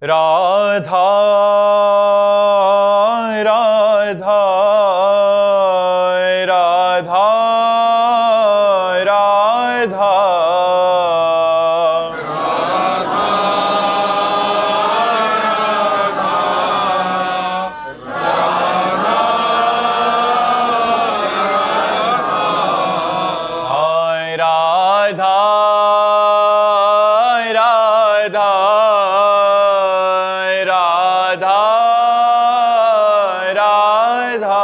राधा राधा राधा राधा राधा राधा राधा राधा राधा राधा राधा राधा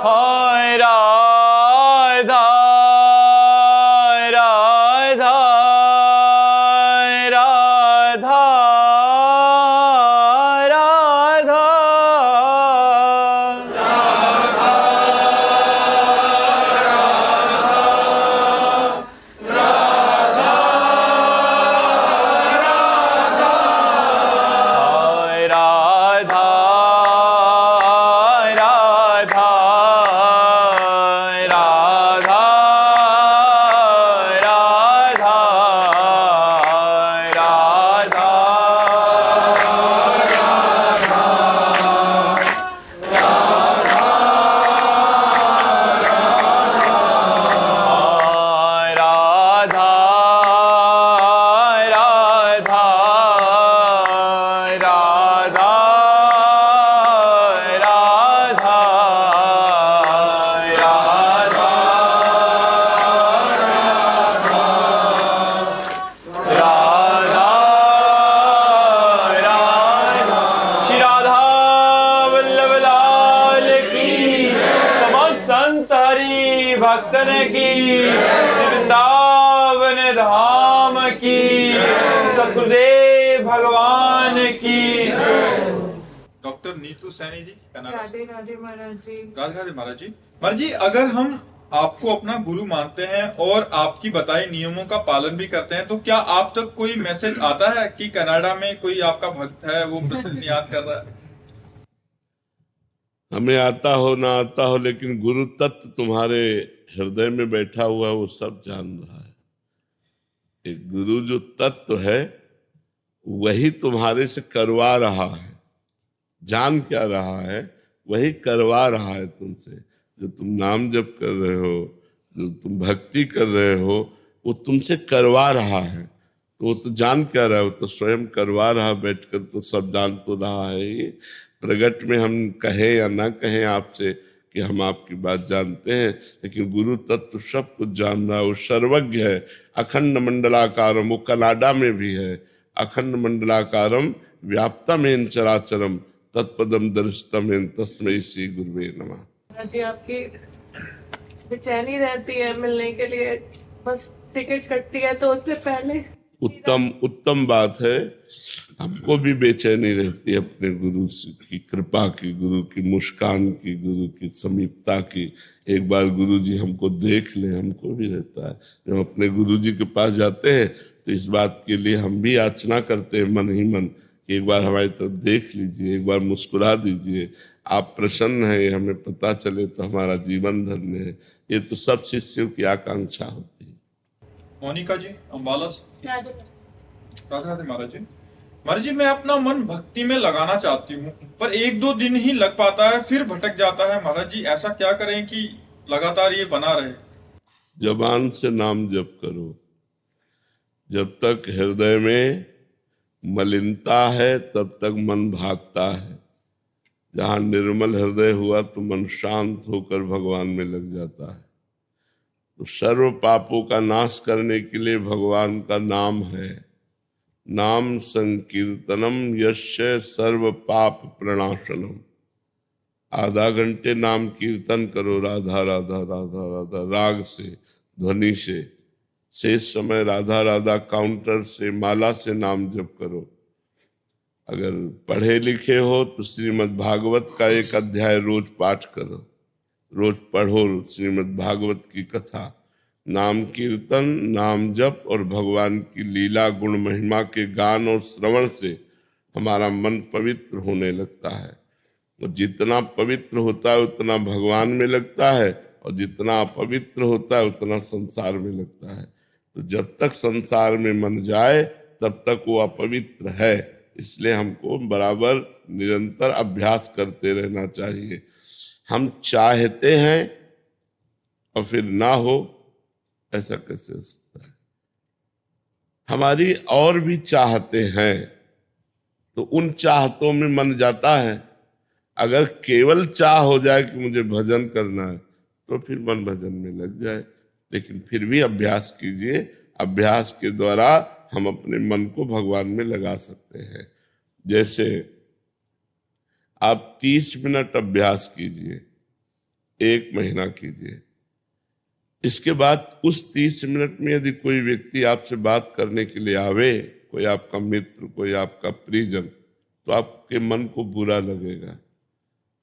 हाय राधा राधा राधा राधा हाय राधा राधा राधा राधा राधा राधा राधा राधा राधा राधा राधा श्री राधा वल्लभ लाल की समस्त संत हरि भक्तन की श्री वृंदावन धाम की सतगुरुदेव भगवान की। Doctor Neetu Saini ji, Canada. राधे राधे महाराज जी। राधे राधे महाराज जी। महाराज जी, अगर हम आपको अपना गुरु मानते हैं और आपकी बताए नियमों का पालन भी करते हैं, तो क्या आप तक कोई मैसेज आता है कि कनाडा में कोई आपका भक्त है, वो प्रतिदिन याद कर रहा है? हमें आता हो ना आता हो, लेकिन गुरु तत्व तुम्हारे हृदय में बैठा हुआ है, वो सब जान रहा है। एक गुरु जो तत्व है वही तुम्हारे से करवा रहा है, जान क्या रहा है वही करवा रहा है तुमसे। जो तुम नाम जप कर रहे हो, जो तुम भक्ति कर रहे हो, वो तुमसे करवा रहा है। तो वो तो जान क्या रहा है, वो तो स्वयं करवा रहा बैठकर, तो सब जान तो रहा है। ये प्रगट में हम कहें या ना कहें आपसे कि हम आपकी बात जानते हैं, लेकिन गुरु तत्व सब कुछ जान रहा है, वो सर्वज्ञ है। अखंड मंडलाकारम, वो कनाडा में भी है। अखंड मंडलाकारम व्याप्तमेन चराचरम तत्पदम दर्शितमेन तस्मै श्री गुरुवे नमः। महाराज जी, आपकी बेचैनी रहती है मिलने के लिए, बस टिकट कटती है तो उससे पहले। उत्तम बात है। हमको भी बेचैनी रहती है अपने गुरु की कृपा की, गुरु की मुस्कान की, गुरु की समीपता की। एक बार गुरु जी हमको देख ले, हमको भी रहता है। जब अपने गुरु जी के पास जाते हैं तो इस बात के लिए हम भी याचना करते हैं मन ही मन कि एक बार हमारी तरफ देख लीजिए, एक बार मुस्कुरा दीजिए, आप प्रसन्न हैं, ये हमें पता चले तो हमारा जीवन धन्य है। ये तो सब शिष्यों की आकांक्षा होती है। मोनिका जी, अम्बाला से। राधे राधे महाराज जी। महाराज जी, मैं अपना मन भक्ति में लगाना चाहती हूँ, पर 1-2 दिन ही लग पाता है, फिर भटक जाता है। महाराज जी, ऐसा क्या करें कि लगातार ये बना रहे? जबान से नाम जप करो। जब तक हृदय में मलिनता है तब तक मन भागता है। जहाँ निर्मल हृदय हुआ तो मन शांत होकर भगवान में लग जाता है। तो सर्व पापों का नाश करने के लिए भगवान का नाम है। नाम संकीर्तनम यस्य सर्व पाप प्रणाशनम। आधा घंटे नाम कीर्तन करो, राधा राधा राधा राधा राग से, ध्वनि से। शेष समय राधा राधा काउंटर से, माला से नाम जप करो। अगर पढ़े लिखे हो तो श्रीमद् भागवत का एक अध्याय रोज पाठ करो, रोज पढ़ो श्रीमद् भागवत की कथा। नाम कीर्तन, नाम जप और भगवान की लीला गुण महिमा के गान और श्रवण से हमारा मन पवित्र होने लगता है। और जितना पवित्र होता है उतना भगवान में लगता है, और जितना अपवित्र होता है उतना संसार में लगता है। तो जब तक संसार में मन जाए तब तक वो अपवित्र है। इसलिए हमको बराबर निरंतर अभ्यास करते रहना चाहिए। हम चाहते हैं और फिर ना हो, ऐसा कैसे हो सकता है? हमारी और भी चाहते हैं, तो उन चाहतों में मन जाता है। अगर केवल चाह हो जाए कि मुझे भजन करना है तो फिर मन भजन में लग जाए। लेकिन फिर भी अभ्यास कीजिए, अभ्यास के द्वारा हम अपने मन को भगवान में लगा सकते हैं। जैसे आप 30 मिनट अभ्यास कीजिए, 1 महीना कीजिए। इसके बाद उस 30 मिनट में यदि कोई व्यक्ति आपसे बात करने के लिए आवे, कोई आपका मित्र, कोई आपका परिजन, तो आपके मन को बुरा लगेगा।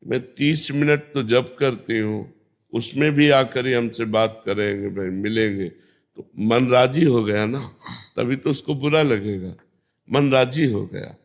मैं 30 मिनट तो जप करती हूँ, उसमें भी आकर ही हमसे बात करेंगे, भाई मिलेंगे, तो मन राजी हो गया ना, तभी तो उसको बुरा लगेगा। मन राजी हो गया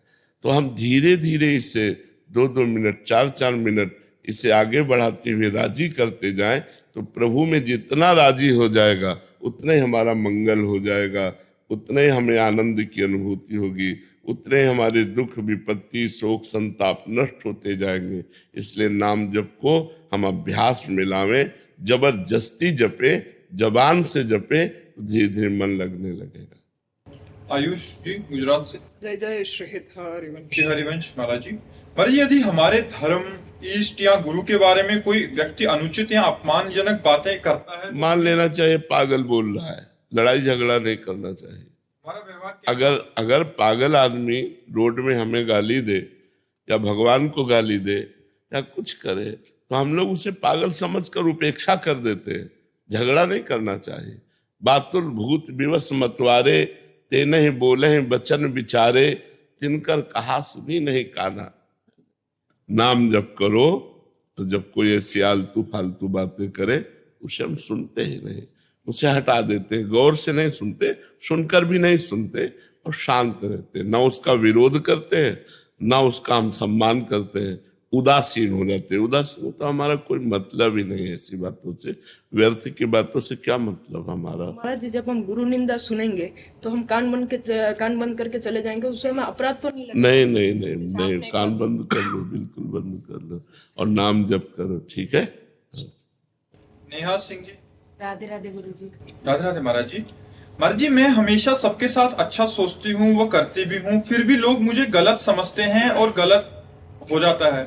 तो हम धीरे धीरे इसे 2-2 मिनट, 4-4 मिनट इसे आगे बढ़ाते हुए राजी करते जाएं, तो प्रभु में जितना राजी हो जाएगा उतना ही हमारा मंगल हो जाएगा, उतने ही हमें आनंद की अनुभूति होगी, उतने ही हमारे दुख, विपत्ति, शोक, संताप नष्ट होते जाएंगे। इसलिए नाम जप को हम अभ्यास में लावें, जबरदस्ती जपे, जबान से जपे, धीरे धीरे मन लगने लगेगा। आयुष जी गुजरात से। जय जय श्री हरिवंश। श्री हरिवंश महाराज जी। महाराज जी, यदि हमारे धर्म, इष्ट या गुरु के बारे में कोई व्यक्ति अनुचित या अपमानजनक बातें करता है, मान लेना चाहिए पागल बोल रहा है, लड़ाई झगड़ा नहीं करना चाहिए। हमारा व्यवहार अगर पागल आदमी रोड में हमें गाली दे या भगवान को गाली दे या कुछ करे, तो हम लोग उसे पागल समझकर उपेक्षा कर देते हैं। झगड़ा नहीं करना चाहिए। बातुल भूत विवश मतवारे, ते नहीं बोले हैं बचन विचारे, तिनकर कहा सुनी नहीं काना। नाम जप करो, तो जब कोई ऐसी आलतू फालतू बातें करे उसे हम सुनते ही नहीं, उसे हटा देते, गौर से नहीं सुनते, सुनकर भी नहीं सुनते और शांत रहते। ना उसका विरोध करते हैं, ना उसका हम सम्मान करते हैं, उदासीन हो जाते हैं। उदासीन होता हमारा कोई मतलब ही नहीं है ऐसी बातों से। व्यर्थ की बातों से क्या मतलब हमारा? महाराज जी, जब हम गुरु निंदा सुनेंगे तो हम कान बंद करके चले जाएंगे, उससे हमें अपराध तो नहीं लगेगा? नहीं, कान बंद कर लो, बिल्कुल बंद कर लो और नाम जप करो, ठीक है। नेहा सिंह जी। राधे राधे गुरु जी। राधे राधे महाराज जी। महाराज जी, मैं हमेशा सबके साथ अच्छा सोचती हूँ, वो करती भी हूँ, फिर भी लोग मुझे गलत समझते हैं और गलत हो जाता है।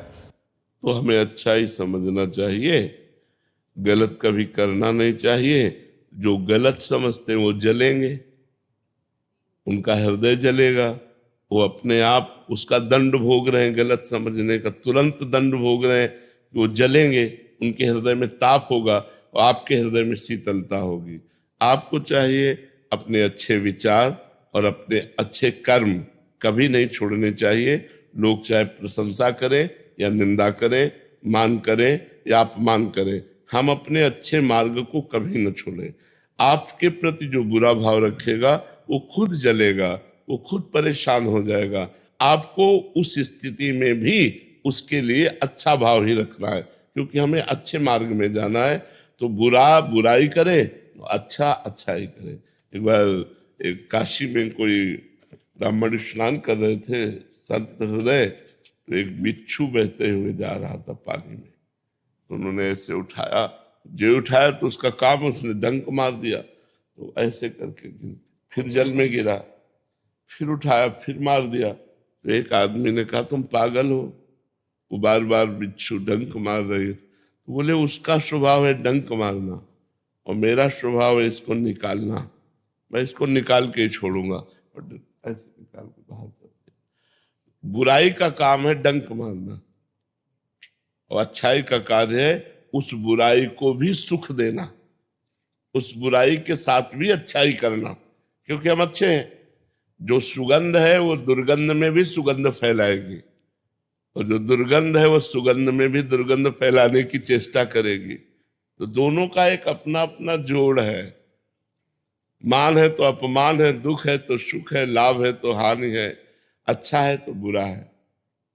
तो हमें अच्छा ही समझना चाहिए, गलत कभी करना नहीं चाहिए। जो गलत समझते हैं वो जलेंगे, उनका हृदय जलेगा, वो अपने आप उसका दंड भोग रहे हैं, गलत समझने का तुरंत दंड भोग रहे हैं। वो जलेंगे, उनके हृदय में ताप होगा और आपके हृदय में शीतलता होगी। आपको चाहिए अपने अच्छे विचार और अपने अच्छे कर्म कभी नहीं छोड़ने चाहिए। लोग चाहे प्रशंसा करें या निंदा करें, मान करें या अपमान करें, हम अपने अच्छे मार्ग को कभी न छोड़ें। आपके प्रति जो बुरा भाव रखेगा वो खुद जलेगा, वो खुद परेशान हो जाएगा। आपको उस स्थिति में भी उसके लिए अच्छा भाव ही रखना है, क्योंकि हमें अच्छे मार्ग में जाना है। तो बुरा बुराई करे, अच्छा अच्छा ही करे। एक बार एक काशी में कोई ब्राह्मण स्नान कर रहे थे, संत हृदय, तो एक बिच्छू बहते हुए जा रहा था पानी में, तो उन्होंने ऐसे उठाया, जो उठाया तो उसका काम उसने डंक मार दिया, तो ऐसे करके फिर जल में गिरा, फिर उठाया, फिर मार दिया। तो एक आदमी ने कहा तुम पागल हो, वो बार बार बिच्छू डंक मार रही है। तो बोले उसका स्वभाव है डंक मारना और मेरा स्वभाव है इसको निकालना, मैं इसको निकाल के ही छोड़ूंगा। और ऐसे निकाल के बाहर करते। बुराई का काम है डंक मारना और अच्छाई का कार्य है उस बुराई को भी सुख देना, उस बुराई के साथ भी अच्छाई करना, क्योंकि हम अच्छे हैं। जो सुगंध है वो दुर्गंध में भी सुगंध फैलाएगी, और जो दुर्गंध है वो सुगंध में भी दुर्गंध फैलाने की चेष्टा करेगी। तो दोनों का एक अपना अपना जोड़ है। मान है तो अपमान है, दुख है तो सुख है, लाभ है तो हानि है, अच्छा है तो बुरा है।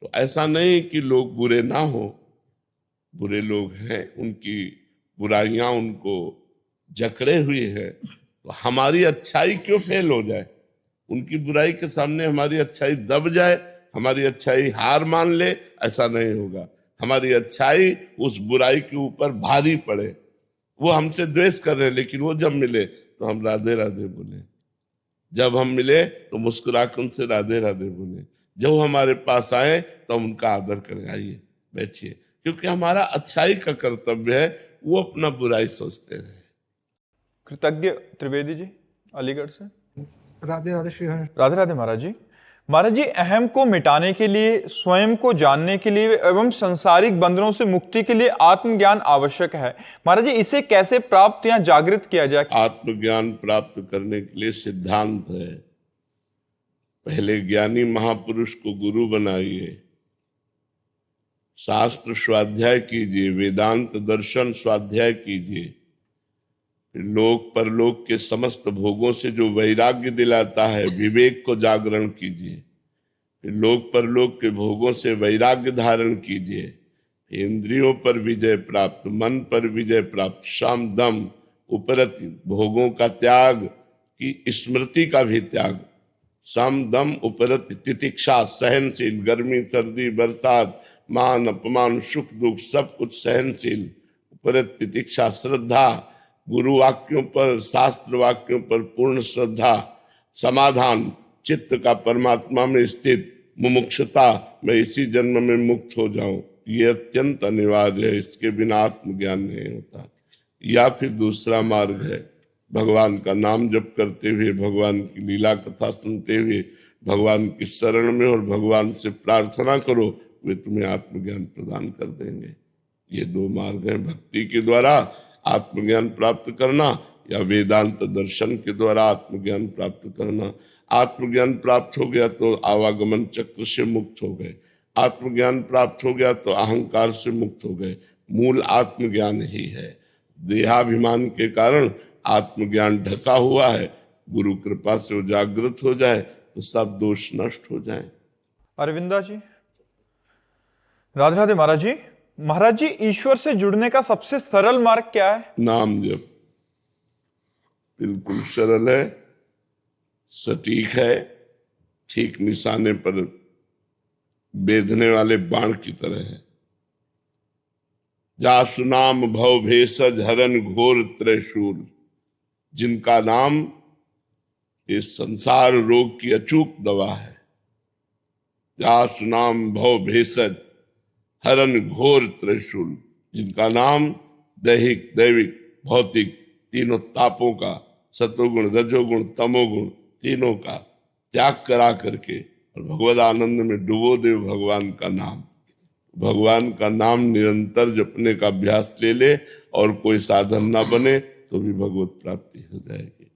तो ऐसा नहीं कि लोग बुरे ना हो, बुरे लोग हैं, उनकी बुराइयां उनको जकड़े हुए है। तो हमारी अच्छाई क्यों फेल हो जाए? उनकी बुराई के सामने हमारी अच्छाई दब जाए, हमारी अच्छाई हार मान ले, ऐसा नहीं होगा। हमारी अच्छाई उस बुराई के ऊपर भारी पड़े। वो हमसे द्वेष कर रहे हैं, लेकिन वो जब मिले तो हम राधे राधे बोले, जब हम मिले तो मुस्कुरा कर उनसे राधे राधे बोले, जब वो हमारे पास आए तो हम उनका आदर करें, आइए बैठिए, क्योंकि हमारा अच्छाई का कर्तव्य है, वो अपना बुराई सोचते रहे। कृतज्ञ त्रिवेदी जी अलीगढ़ से। राधे राधे श्री हरि। राधे राधे महाराज जी। महाराज जी, अहम को मिटाने के लिए, स्वयं को जानने के लिए एवं संसारिक बंधनों से मुक्ति के लिए आत्मज्ञान आवश्यक है। महाराज जी, इसे कैसे प्राप्त या जागृत किया जाए? आत्मज्ञान प्राप्त करने के लिए सिद्धांत है, पहले ज्ञानी महापुरुष को गुरु बनाइए, शास्त्र स्वाध्याय कीजिए, वेदांत दर्शन स्वाध्याय कीजिए, फिर लोक परलोक के समस्त भोगों से जो वैराग्य दिलाता है विवेक को जागरण कीजिए, फिर लोक परलोक के भोगों से वैराग्य धारण कीजिए, इंद्रियों पर विजय प्राप्त, मन पर विजय प्राप्त, शम दम उपरति, भोगों का त्याग की स्मृति का भी त्याग, सम दम उपरति, तितिक्षा सहनशील, गर्मी सर्दी बरसात मान अपमान सुख दुख सब कुछ सहनशील, उपरत तितिक्षा, श्रद्धा, गुरु वाक्यों पर शास्त्र वाक्यों पर पूर्ण श्रद्धा, समाधान, चित्त का परमात्मा में स्थित, मुमुक्षुता, मैं इसी जन्म में मुक्त हो जाऊं, ये अत्यंत अनिवार्य है, इसके बिना आत्मज्ञान नहीं होता। या फिर दूसरा मार्ग है, भगवान का नाम जप करते हुए, भगवान की लीला कथा सुनते हुए, भगवान की शरण में और भगवान से प्रार्थना करो, वे तुम्हें आत्मज्ञान प्रदान कर देंगे। ये दो मार्ग हैं, भक्ति के द्वारा आत्मज्ञान प्राप्त करना या वेदांत दर्शन के द्वारा आत्मज्ञान प्राप्त करना। आत्मज्ञान प्राप्त हो गया तो आवागमन चक्र से मुक्त हो गए, आत्मज्ञान प्राप्त हो गया तो अहंकार से मुक्त हो गए। मूल आत्मज्ञान ही है। देहाभिमान के कारण आत्मज्ञान ढका हुआ है, गुरु कृपा से वो जागृत हो जाए तो सब दोष नष्ट हो जाए। अरविंदा जी। राधे राधे महाराज जी। महाराज जी, ईश्वर से जुड़ने का सबसे सरल मार्ग क्या है? नाम जप, बिल्कुल सरल है, सटीक है, ठीक निशाने पर बेधने वाले बाण की तरह है। जासु नाम भव भेषज हरन घोर त्रिशूल, जिनका नाम इस संसार रोग की अचूक दवा है। जासु नाम भव भेषज हरन घोर त्रिशूल, जिनका नाम दैहिक दैविक भौतिक तीनों तापों का, सतोगुण रजोगुण तमोगुण तीनों का त्याग करा करके और भगवद आनंद में डुबो दे भगवान का नाम। भगवान का नाम निरंतर जपने का अभ्यास ले ले और कोई साधन ना बने तो भी भगवत प्राप्ति हो जाएगी,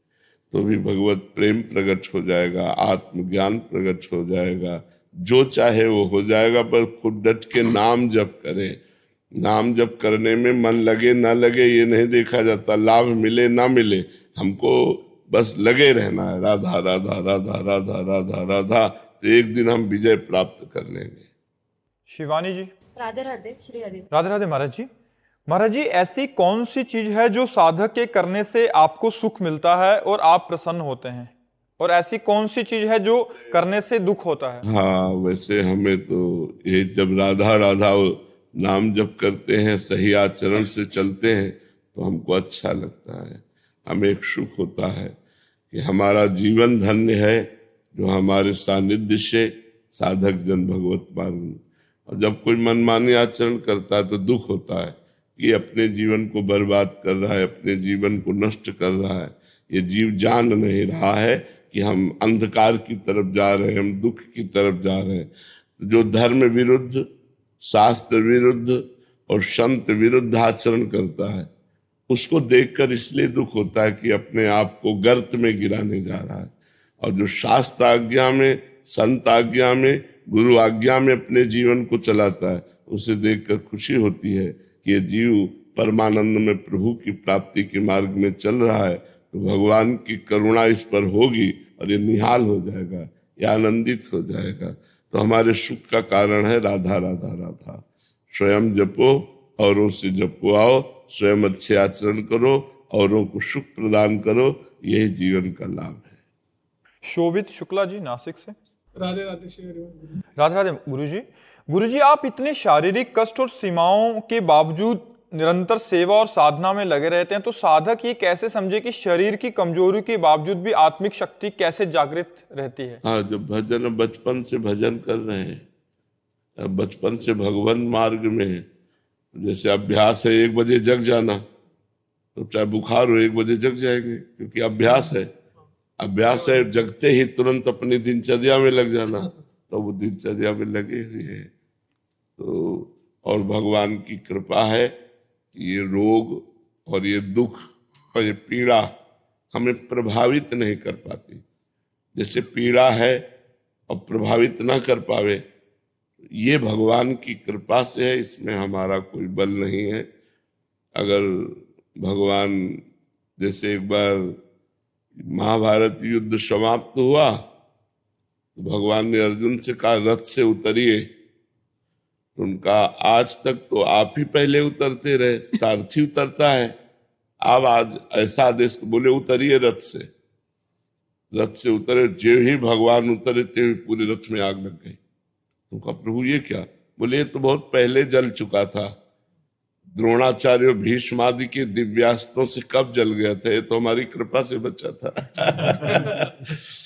तो भी भगवत प्रेम प्रकट हो जाएगा, आत्मज्ञान प्रकट हो जाएगा, जो चाहे वो हो जाएगा। पर खुद डट के नाम जप करें। नाम जप करने में मन लगे ना लगे ये नहीं देखा जाता, लाभ मिले ना मिले, हमको बस लगे रहना है, राधा राधा राधा राधा राधा राधा, तो एक दिन हम विजय प्राप्त कर लेंगे। शिवानी जी। राधे राधे श्री हरि। राधे राधे महाराज जी। महाराज जी, ऐसी कौन सी चीज है जो साधक के करने से आपको सुख मिलता है और आप प्रसन्न होते हैं, और ऐसी कौन सी चीज है जो करने से दुख होता है? हाँ, वैसे हमें तो ये जब राधा राधा नाम जप करते हैं, सही आचरण से चलते हैं तो हमको अच्छा लगता है, हमें एक सुख होता है कि हमारा जीवन धन्य है जो हमारे सानिध्य से साधक जन भगवत पालन। और जब कोई मनमानी आचरण करता है तो दुख होता है कि अपने जीवन को बर्बाद कर रहा है, अपने जीवन को नष्ट कर रहा है। ये जीव जान नहीं रहा है कि हम अंधकार की तरफ जा रहे हैं, हम दुख की तरफ जा रहे हैं। जो धर्म विरुद्ध, शास्त्र विरुद्ध, और संत विरुद्ध आचरण करता है, उसको देखकर इसलिए दुख होता है कि अपने आप को गर्त में गिराने जा रहा है। और जो शास्त्र आज्ञा में, संत आज्ञा में, गुरु आज्ञा में अपने जीवन को चलाता है, उसे देखकर खुशी होती है कि ये जीव परमानंद में प्रभु की प्राप्ति के मार्ग में चल रहा है, तो भगवान की करुणा इस पर होगी और ये निहाल हो जाएगा, ये आनंदित हो जाएगा। तो हमारे सुख का कारण है राधा राधा राधा। स्वयं जपो, औरों से जपवाओ, स्वयं अच्छे आचरण करो, औरों को सुख प्रदान करो, यही जीवन का लाभ है। शोभित शुक्ला जी नासिक से। राधे राधे श्री हरिवंश। राधे राधे गुरु जी आप इतने शारीरिक कष्ट और सीमाओं के बावजूद निरंतर सेवा और साधना में लगे रहते हैं, तो साधक ये कैसे समझे कि शरीर की कमजोरी के बावजूद भी आत्मिक शक्ति कैसे जागृत रहती है? हाँ, जब भजन बचपन से भजन कर रहे हैं, बचपन से भगवान मार्ग में है, जैसे अभ्यास है 1 बजे जग जाना, तो चाहे बुखार हो 1 बजे जग जाएंगे, क्योंकि अभ्यास है। अभ्यास है जगते ही तुरंत अपनी दिनचर्या में लग जाना, तो वो दिनचर्या में लगे हुए हैं। तो और भगवान की कृपा है, ये रोग और ये दुख और ये पीड़ा हमें प्रभावित नहीं कर पाती। जैसे पीड़ा है और प्रभावित ना कर पावे, ये भगवान की कृपा से है, इसमें हमारा कोई बल नहीं है। अगर भगवान, जैसे एक बार महाभारत युद्ध समाप्त हुआ तो भगवान ने अर्जुन से कहा रथ से उतरिए, तो उनका आज तक तो आप ही पहले उतरते रहे, सारथी उतरता है, आप आज ऐसा आदेश बोले उतरिए रथ से। रथ से उतरे, जो ही भगवान उतरे ते पूरे रथ में आग लग गई। उनका प्रभु ये क्या? बोले ये तो बहुत पहले जल चुका था, द्रोणाचार्य भीष्म आदि के दिव्यास्त्रों से कब जल गया था, ये तो हमारी कृपा से बचा था।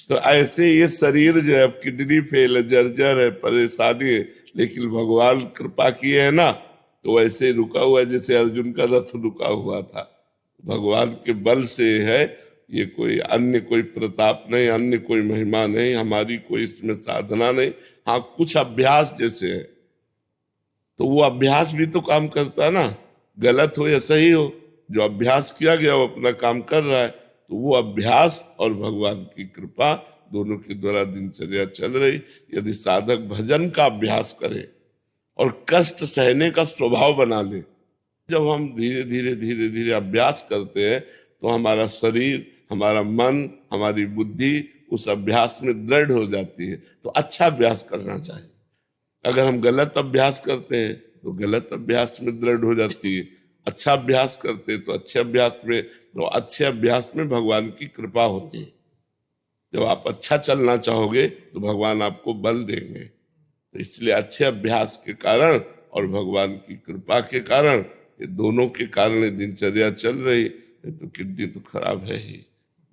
तो ऐसे ये शरीर जो है, अब किडनी फेल है, जर्जर है, परेशानी है, लेकिन भगवान कृपा किए है ना, तो वैसे रुका हुआ है जैसे अर्जुन का रथ रुका हुआ था। भगवान के बल से है, ये कोई अन्य कोई प्रताप नहीं, अन्य कोई महिमा नहीं, हमारी कोई इसमें साधना नहीं। हाँ, कुछ अभ्यास जैसे है, तो वो अभ्यास भी तो काम करता है ना, गलत हो या सही हो, जो अभ्यास किया गया वो अपना काम कर रहा है। तो वो अभ्यास और भगवान की कृपा दोनों के द्वारा दिनचर्या चल रही। यदि साधक भजन का अभ्यास करे और कष्ट सहने का स्वभाव बना ले, जब हम धीरे धीरे धीरे धीरे अभ्यास करते हैं, तो हमारा शरीर, हमारा मन, हमारी बुद्धि उस अभ्यास में दृढ़ हो जाती है। तो अच्छा अभ्यास करना चाहिए। अगर हम गलत अभ्यास करते हैं तो गलत अभ्यास में दृढ़ हो जाती है, अच्छा अभ्यास करते हैं तो अच्छे अभ्यास में, तो अच्छे अभ्यास में भगवान की कृपा होती है। जब आप अच्छा चलना चाहोगे तो भगवान आपको बल देंगे। तो इसलिए अच्छे अभ्यास के कारण और भगवान की कृपा के कारण, ये दोनों के कारण दिनचर्या चल रही। तो किडनी तो खराब है ही,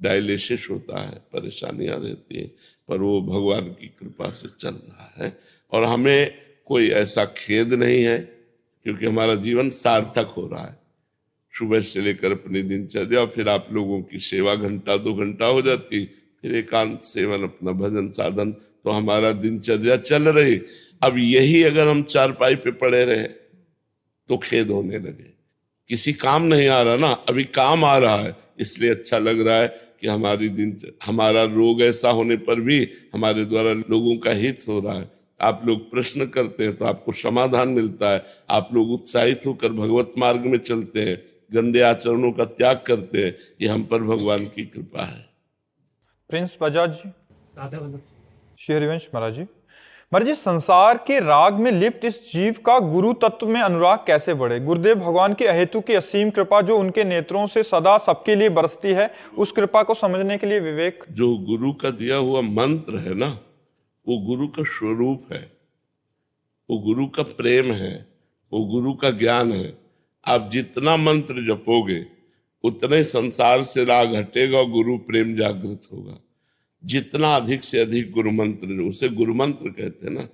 डायलिसिस होता है, परेशानियां रहती हैं, पर वो भगवान की कृपा से चल रहा है। और हमें कोई ऐसा खेद नहीं है, क्योंकि हमारा जीवन सार्थक हो रहा है। सुबह से लेकर अपनी दिनचर्या, फिर आप लोगों की सेवा 1-2 घंटा हो जाती, फिर एकांत सेवन, अपना भजन साधन, तो हमारा दिनचर्या चल रही। अब यही अगर हम चारपाई पे पड़े रहे तो खेद होने लगे, किसी काम नहीं आ रहा ना, अभी काम आ रहा है, इसलिए अच्छा लग रहा है कि हमारा रोग ऐसा होने पर भी हमारे द्वारा लोगों का हित हो रहा है। आप लोग प्रश्न करते हैं तो आपको समाधान मिलता है, आप लोग उत्साहित होकर भगवत मार्ग में चलते हैं, गंदे आचरणों का त्याग करते हैं, ये हम पर भगवान की कृपा है। प्रिंस बजाज जी। श्री हरिवंश महाराज जी। महाराज जी, संसार के राग में लिप्त इस जीव का गुरु तत्व में अनुराग कैसे बढ़े? गुरुदेव भगवान की अहेतु की असीम कृपा जो उनके नेत्रों से सदा सबके लिए बरसती है, उस कृपा को समझने के लिए विवेक। जो गुरु का दिया हुआ मंत्र है ना, वो गुरु का स्वरूप है, वो गुरु का प्रेम है, वो गुरु का ज्ञान है। आप जितना मंत्र जपोगे उतने संसार से राग हटेगा और गुरु प्रेम जागृत होगा। जितना अधिक से अधिक गुरु मंत्र, उसे गुरु मंत्र कहते हैं ना।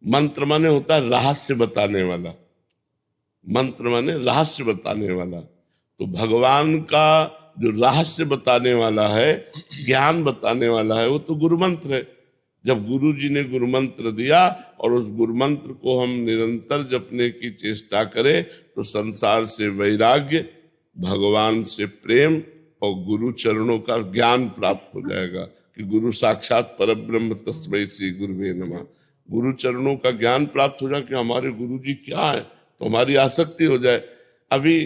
मंत्र माने होता है रहस्य बताने वाला, मंत्र माने रहस्य बताने वाला। तो भगवान का जो रहस्य बताने वाला है, ज्ञान बताने वाला है, वो तो गुरु मंत्र है। जब गुरु जी ने गुरु मंत्र दिया और उस गुरु मंत्र को हम निरंतर जपने की चेष्टा करें तो संसार से वैराग्य, भगवान से प्रेम और गुरु चरणों का ज्ञान प्राप्त हो जाएगा कि गुरु साक्षात परब्रह्म तस्मै श्री गुरुवे नमः। गुरु चरणों का ज्ञान प्राप्त हो जाए कि हमारे गुरु जी क्या है, तो हमारी आसक्ति हो जाए। अभी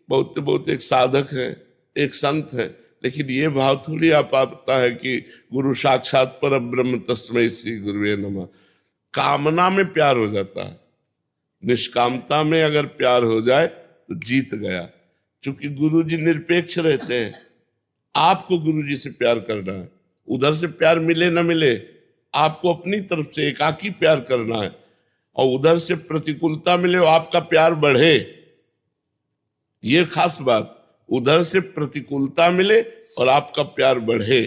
बहुत एक साधक है, एक संत है, लेकिन ये भाव थोड़ी आ पाता है कि गुरु साक्षात परब्रह्म तस्मै श्री गुरुवे नमः। कामना में प्यार हो जाता है, निष्कामता में अगर प्यार हो जाए तो जीत गया। क्योंकि गुरु जी निरपेक्ष रहते हैं, आपको गुरु जी से प्यार करना है, उधर से प्यार मिले न मिले, आपको अपनी तरफ से एकाकी प्यार करना है, और उधर से प्रतिकूलता मिले और आपका प्यार बढ़े। ये खास बात, उधर से प्रतिकूलता मिले और आपका प्यार बढ़े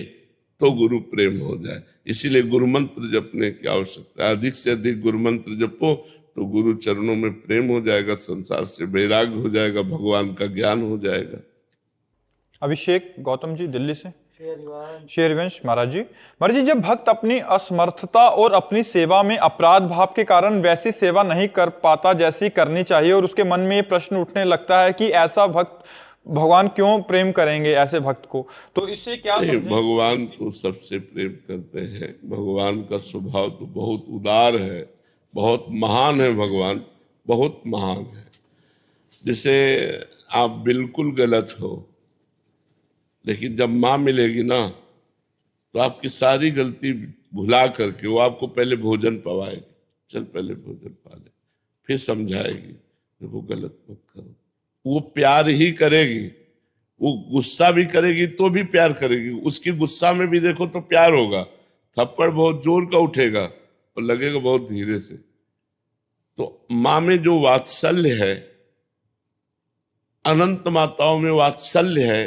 तो गुरु प्रेम हो जाए। इसीलिए गुरु मंत्र जपने की आवश्यकता है। अधिक से अधिक गुरु मंत्र जपो तो गुरु चरणों में प्रेम हो जाएगा, संसार से वैराग्य हो जाएगा, भगवान का ज्ञान हो जाएगा। अभिषेक गौतम जी दिल्ली से। शेरवंश महाराज जी, जब भक्त अपनी असमर्थता और अपनी सेवा में अपराध भाव के कारण वैसी सेवा नहीं कर पाता जैसी करनी चाहिए और उसके मन में ये प्रश्न उठने लगता है कि ऐसा भक्त भगवान क्यों प्रेम करेंगे ऐसे भक्त को, तो इससे क्या भगवान तो सबसे प्रेम करते हैं। भगवान का स्वभाव तो बहुत उदार है, बहुत महान है। भगवान बहुत महान है। जैसे आप बिल्कुल गलत हो, लेकिन जब माँ मिलेगी ना तो आपकी सारी गलती भुला करके वो आपको पहले भोजन पवाएगी। चल पहले भोजन पा ले, फिर समझाएगी देखो गलत मत करो। वो प्यार ही करेगी, वो गुस्सा भी करेगी तो भी प्यार करेगी। उसकी गुस्सा में भी देखो तो प्यार होगा, थप्पड़ बहुत जोर का उठेगा और लगेगा बहुत धीरे से। तो माँ में जो वात्सल्य है, अनंत माताओं में वात्सल्य है,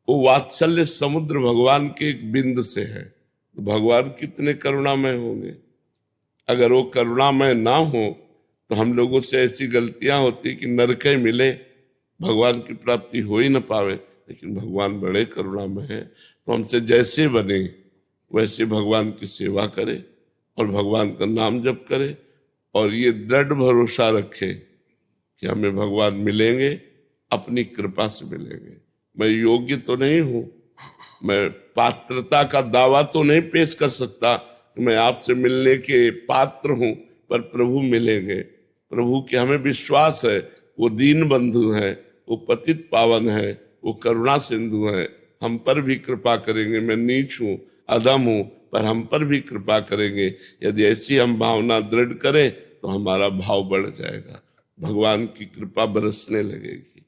वो वात्सल्य समुद्र भगवान के एक बिंद से है। तो भगवान कितने करुणामय होंगे। अगर वो करुणामय ना हो तो हम लोगों से ऐसी गलतियां होती कि नरके मिले, भगवान की प्राप्ति हो ही न पावे। लेकिन भगवान बड़े करुणामय हैं, तो हमसे जैसे बने वैसे भगवान की सेवा करे और भगवान का नाम जप करे और ये दृढ़ भरोसा रखे कि हमें भगवान मिलेंगे, अपनी कृपा से मिलेंगे। मैं योग्य तो नहीं हूं, मैं पात्रता का दावा तो नहीं पेश कर सकता कि मैं आपसे मिलने के पात्र हूं, पर प्रभु मिलेंगे। प्रभु के हमें विश्वास है, वो दीन बंधु हैं, वो पतित पावन है, वो करुणा सिंधु है, हम पर भी कृपा करेंगे। मैं नीच हूँ, अधम हूँ, पर हम पर भी कृपा करेंगे। यदि ऐसी हम भावना दृढ़ करें तो हमारा भाव बढ़ जाएगा, भगवान की कृपा बरसने लगेगी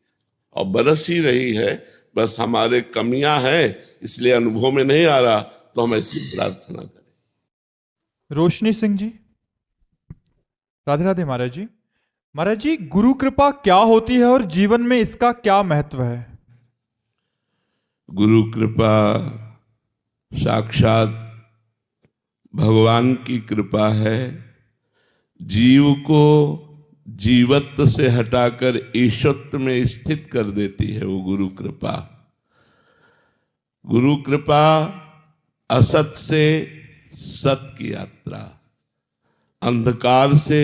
और बरस ही रही है। बस हमारे कमियां हैं इसलिए अनुभव में नहीं आ रहा, तो हम ऐसी प्रार्थना करें। रोशनी सिंह जी। राधे राधे महाराज जी। महाराज जी, गुरु कृपा क्या होती है और जीवन में इसका क्या महत्व है? गुरु कृपा साक्षात भगवान की कृपा है। जीव को जीवत्व से हटाकर ईशत्व में स्थित कर देती है वो गुरु कृपा। गुरु कृपा असत से सत की यात्रा, अंधकार से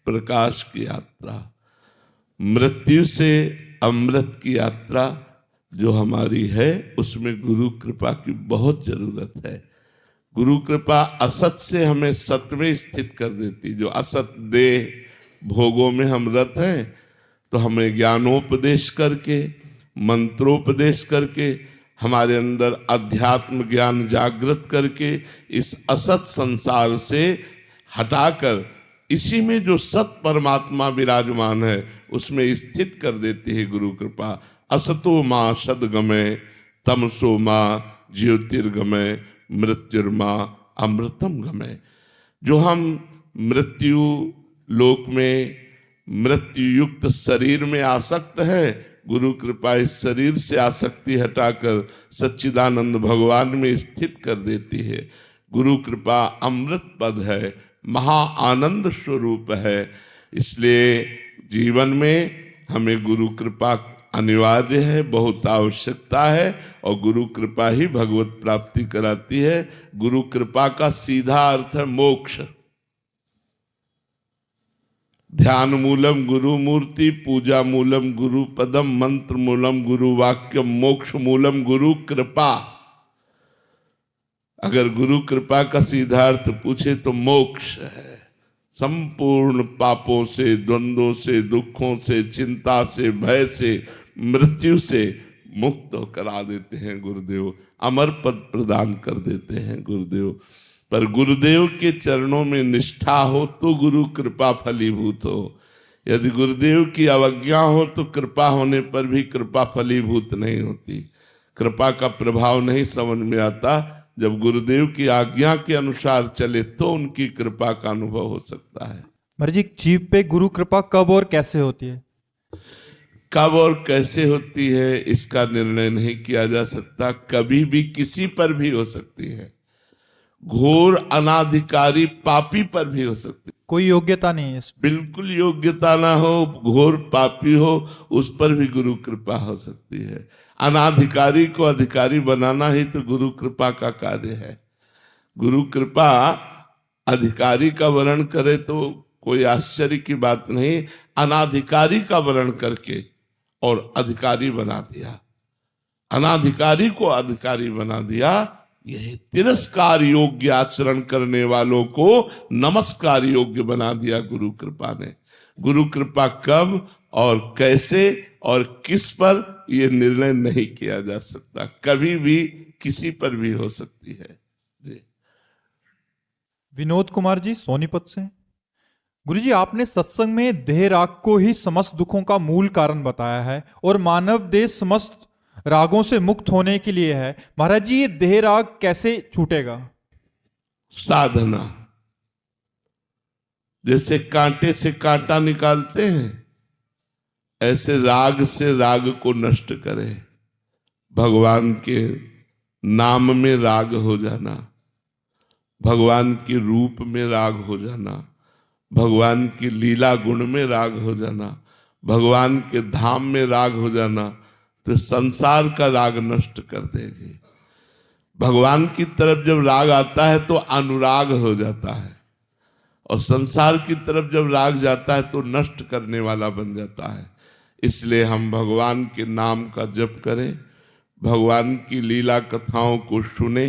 प्रकाश की यात्रा, मृत्यु से अमृत की यात्रा जो हमारी है, उसमें गुरु कृपा की बहुत जरूरत है। गुरु कृपा असत से हमें सत में स्थित कर देती। जो असत देह भोगों में हम रत हैं, तो हमें ज्ञानोपदेश करके, मंत्रोपदेश करके, हमारे अंदर अध्यात्म ज्ञान जागृत करके इस असत संसार से हटाकर इसी में जो सत परमात्मा विराजमान है उसमें स्थित कर देती है गुरु कृपा। असतो मां सद्गमय तमसो मां ज्योतिर्गमय मृत्युर्मा अमृतम गमय। जो हम मृत्यु लोक में मृत्यु युक्त शरीर में आसक्त है, गुरु कृपा इस शरीर से आसक्ति हटाकर सच्चिदानंद भगवान में स्थित कर देती है। गुरु कृपा अमृत पद है, महा आनंद स्वरूप है। इसलिए जीवन में हमें गुरु कृपा अनिवार्य है, बहुत आवश्यकता है, और गुरु कृपा ही भगवत प्राप्ति कराती है। गुरु कृपा का सीधा अर्थ है मोक्ष। ध्यान मूलम गुरु मूर्ति, पूजा मूलम गुरु पदम, मंत्र मूलम गुरु वाक्यम, मोक्ष मूलम गुरु कृपा। अगर गुरु कृपा का सीधा अर्थ पूछे तो मोक्ष है। संपूर्ण पापों से, द्वंद्वों से, दुखों से, चिंता से, भय से, मृत्यु से मुक्त करा देते हैं गुरुदेव। अमर पद प्रदान कर देते हैं गुरुदेव। पर गुरुदेव के चरणों में निष्ठा हो तो गुरु कृपा फलीभूत हो। यदि गुरुदेव की अवज्ञा हो तो कृपा होने पर भी कृपा फलीभूत नहीं होती। कृपा का प्रभाव नहीं समझ में आता। जब गुरुदेव की आज्ञा के अनुसार चले तो उनकी कृपा का अनुभव हो सकता है। महाराज जी, जीव पे गुरु कृपा कब और कैसे होती है? कब और कैसे होती है इसका निर्णय नहीं किया जा सकता। कभी भी किसी पर भी हो सकती है। घोर अनाधिकारी पापी पर भी हो सकती है। कोई योग्यता नहीं है इसमें। बिल्कुल योग्यता ना हो, घोर पापी हो, उस पर भी गुरु कृपा हो सकती है। अनाधिकारी को अधिकारी बनाना ही तो गुरु कृपा का कार्य है। गुरु कृपा अधिकारी का वर्ण करे तो कोई आश्चर्य की बात नहीं। अनाधिकारी का वर्ण करके और अधिकारी बना दिया, अनाधिकारी को अधिकारी बना दिया। यही तिरस्कार योग्य आचरण करने वालों को नमस्कार योग्य बना दिया गुरु कृपा ने। गुरु कृपा कब और कैसे और किस पर यह निर्णय नहीं किया जा सकता। कभी भी किसी पर भी हो सकती है जी। विनोद कुमार जी सोनीपत से। गुरु जी, आपने सत्संग में देह राग को ही समस्त दुखों का मूल कारण बताया है और मानव देह समस्त रागों से मुक्त होने के लिए है। महाराज जी, ये देह राग कैसे छूटेगा? साधना। जैसे कांटे से कांटा निकालते हैं, ऐसे राग से राग को नष्ट करें। भगवान के नाम में राग हो जाना, भगवान के रूप में राग हो जाना, भगवान की लीला गुण में राग हो जाना, भगवान के धाम में राग हो जाना, तो संसार का राग नष्ट कर देगी। भगवान की तरफ जब राग आता है तो अनुराग हो जाता है, और संसार की तरफ जब राग जाता है तो नष्ट करने वाला बन जाता है। इसलिए हम भगवान के नाम का जप करें, भगवान की लीला कथाओं को सुने,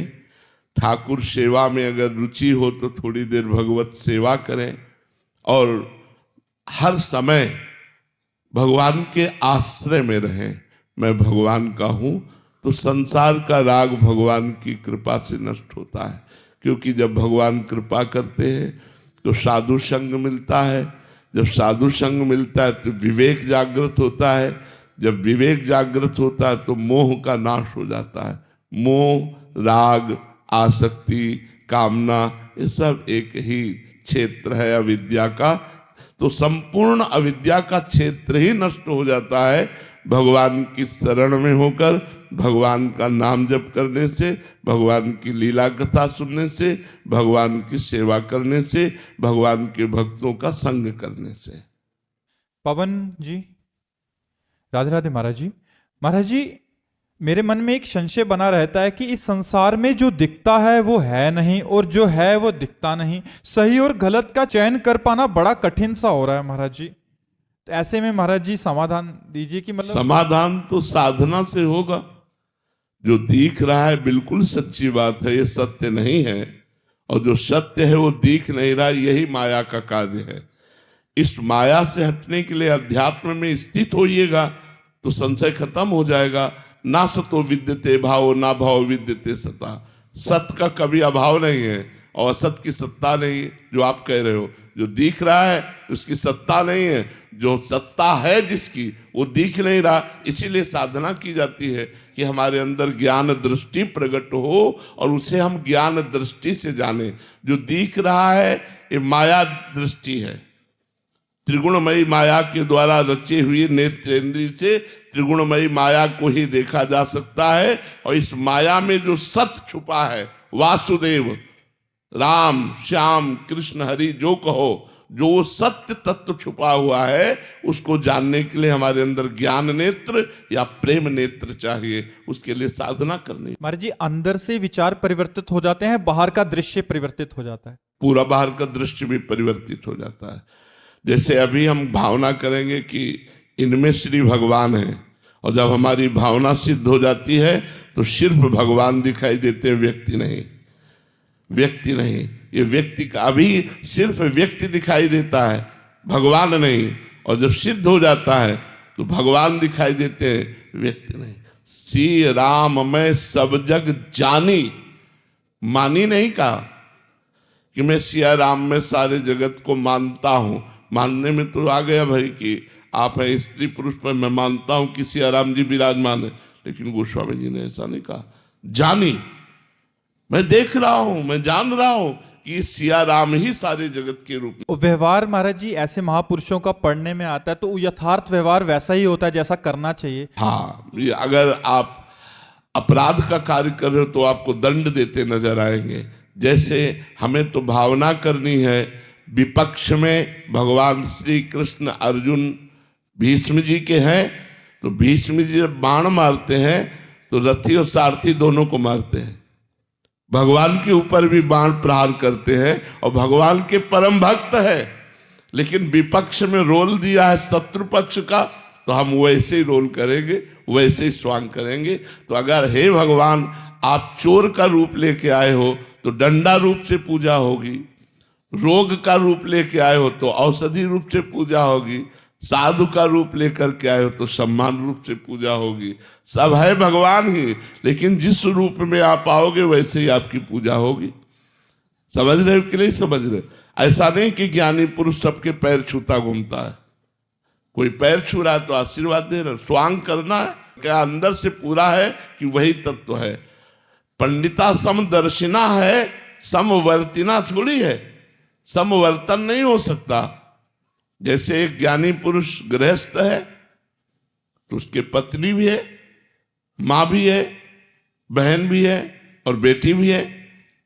ठाकुर सेवा में अगर रुचि हो तो थोड़ी देर भगवत सेवा करें, और हर समय भगवान के आश्रय में रहें। मैं भगवान का हूं तो संसार का राग भगवान की कृपा से नष्ट होता है। क्योंकि जब भगवान कृपा करते हैं तो साधु संग मिलता है। जब साधु संग मिलता है तो विवेक जागृत होता है। जब विवेक जागृत होता है तो मोह का नाश हो जाता है। मोह, राग, आसक्ति, कामना, ये सब एक ही क्षेत्र है अविद्या का। तो संपूर्ण अविद्या का क्षेत्र ही नष्ट हो जाता है भगवान की शरण में होकर, भगवान का नाम जप करने से, भगवान की लीला कथा सुनने से, भगवान की सेवा करने से, भगवान के भक्तों का संग करने से। पवन जी, राधे राधे। महाराज जी, महाराज जी, मेरे मन में एक संशय बना रहता है कि इस संसार में जो दिखता है वो है नहीं और जो है वो दिखता नहीं। सही और गलत का चयन कर पाना बड़ा कठिन सा हो रहा है महाराज जी। तो ऐसे में महाराज जी समाधान दीजिए कि मतलब। समाधान तो साधना से होगा। जो दिख रहा है बिल्कुल सच्ची बात है, ये सत्य नहीं है, और जो सत्य है वो दिख नहीं रहा, यही माया का कार्य है। इस माया से हटने के लिए अध्यात्म में स्थित होइएगा तो संशय खत्म हो जाएगा। ना सतो विद्यते भाव, ना भाव विद्यते सता। सत्य का कभी अभाव नहीं है और असत की सत्ता नहीं है जो आप कह रहे हो। जो दिख रहा है उसकी सत्ता नहीं है, जो सत्ता है जिसकी वो दिख नहीं रहा। इसीलिए साधना की जाती है कि हमारे अंदर ज्ञान दृष्टि प्रकट हो और उसे हम ज्ञान दृष्टि से जाने। जो दिख रहा है ये माया दृष्टि है। त्रिगुणमयी माया के द्वारा रची हुई नेत्रेंद्रिय से त्रिगुणमयी माया को ही देखा जा सकता है। और इस माया में जो सत्य छुपा है, वासुदेव, राम, श्याम, कृष्ण, हरि जो कहो, जो वो सत्य तत्व छुपा हुआ है उसको जानने के लिए हमारे अंदर ज्ञान नेत्र या प्रेम नेत्र चाहिए, उसके लिए साधना करनी। महाराज जी, अंदर से विचार परिवर्तित हो जाते हैं, बाहर का दृश्य परिवर्तित हो जाता है। पूरा बाहर का दृश्य भी परिवर्तित हो जाता है। जैसे अभी हम भावना करेंगे कि इनमें श्री भगवान है, और जब हमारी भावना सिद्ध हो जाती है तो सिर्फ भगवान दिखाई देते हैं, व्यक्ति नहीं। व्यक्ति नहीं, ये व्यक्ति का अभी सिर्फ व्यक्ति दिखाई देता है, भगवान नहीं। और जब सिद्ध हो जाता है तो भगवान दिखाई देते हैं, व्यक्ति नहीं। श्री राम मैं सब जग जानी, मानी नहीं कहा कि मैं सिया राम में सारे जगत को मानता हूं। मानने में तो आ गया भाई कि आप है स्त्री पुरुष पर मैं मानता हूं कि सिया राम जी विराजमान है, लेकिन गोस्वामी जी ने ऐसा नहीं कहा। जानी, मैं देख रहा हूं, मैं जान रहा हूं कि सिया राम ही सारे जगत के रूप में। व्यवहार महाराज जी ऐसे महापुरुषों का पढ़ने में आता है तो यथार्थ व्यवहार वैसा ही होता है जैसा करना चाहिए। हाँ, ये अगर आप अपराध का कार्य कर रहे हो तो आपको दंड देते नजर आएंगे। जैसे हमें तो भावना करनी है, विपक्ष में भगवान श्री कृष्ण अर्जुन भीष्म जी के हैं, तो भीष्म जी जब बाण मारते हैं तो रथी और सारथी दोनों को मारते हैं। भगवान के ऊपर भी बाण प्रहार करते हैं और भगवान के परम भक्त है, लेकिन विपक्ष में रोल दिया है शत्रु पक्ष का, तो हम वैसे ही रोल करेंगे, वैसे ही स्वांग करेंगे। तो अगर हे भगवान आप चोर का रूप लेके आए हो तो डंडा रूप से पूजा होगी, रोग का रूप लेके आए हो तो औषधि रूप से पूजा होगी, साधु का रूप लेकर के आए हो तो सम्मान रूप से पूजा होगी। सब है भगवान ही, लेकिन जिस रूप में आप आओगे वैसे ही आपकी पूजा होगी। समझ रहे हो कि नहीं समझ रहे? ऐसा नहीं कि ज्ञानी पुरुष सबके पैर छूता घूमता है। कोई पैर छू रहा है तो आशीर्वाद दे रहा है। स्वांग करना है, क्या अंदर से पूरा है कि वही तत्व है। पंडिता समदर्शिना है, समवर्तिना थोड़ी है, समवर्तन नहीं हो सकता। जैसे एक ज्ञानी पुरुष गृहस्थ है तो उसके पत्नी भी है, माँ भी है, बहन भी है और बेटी भी है।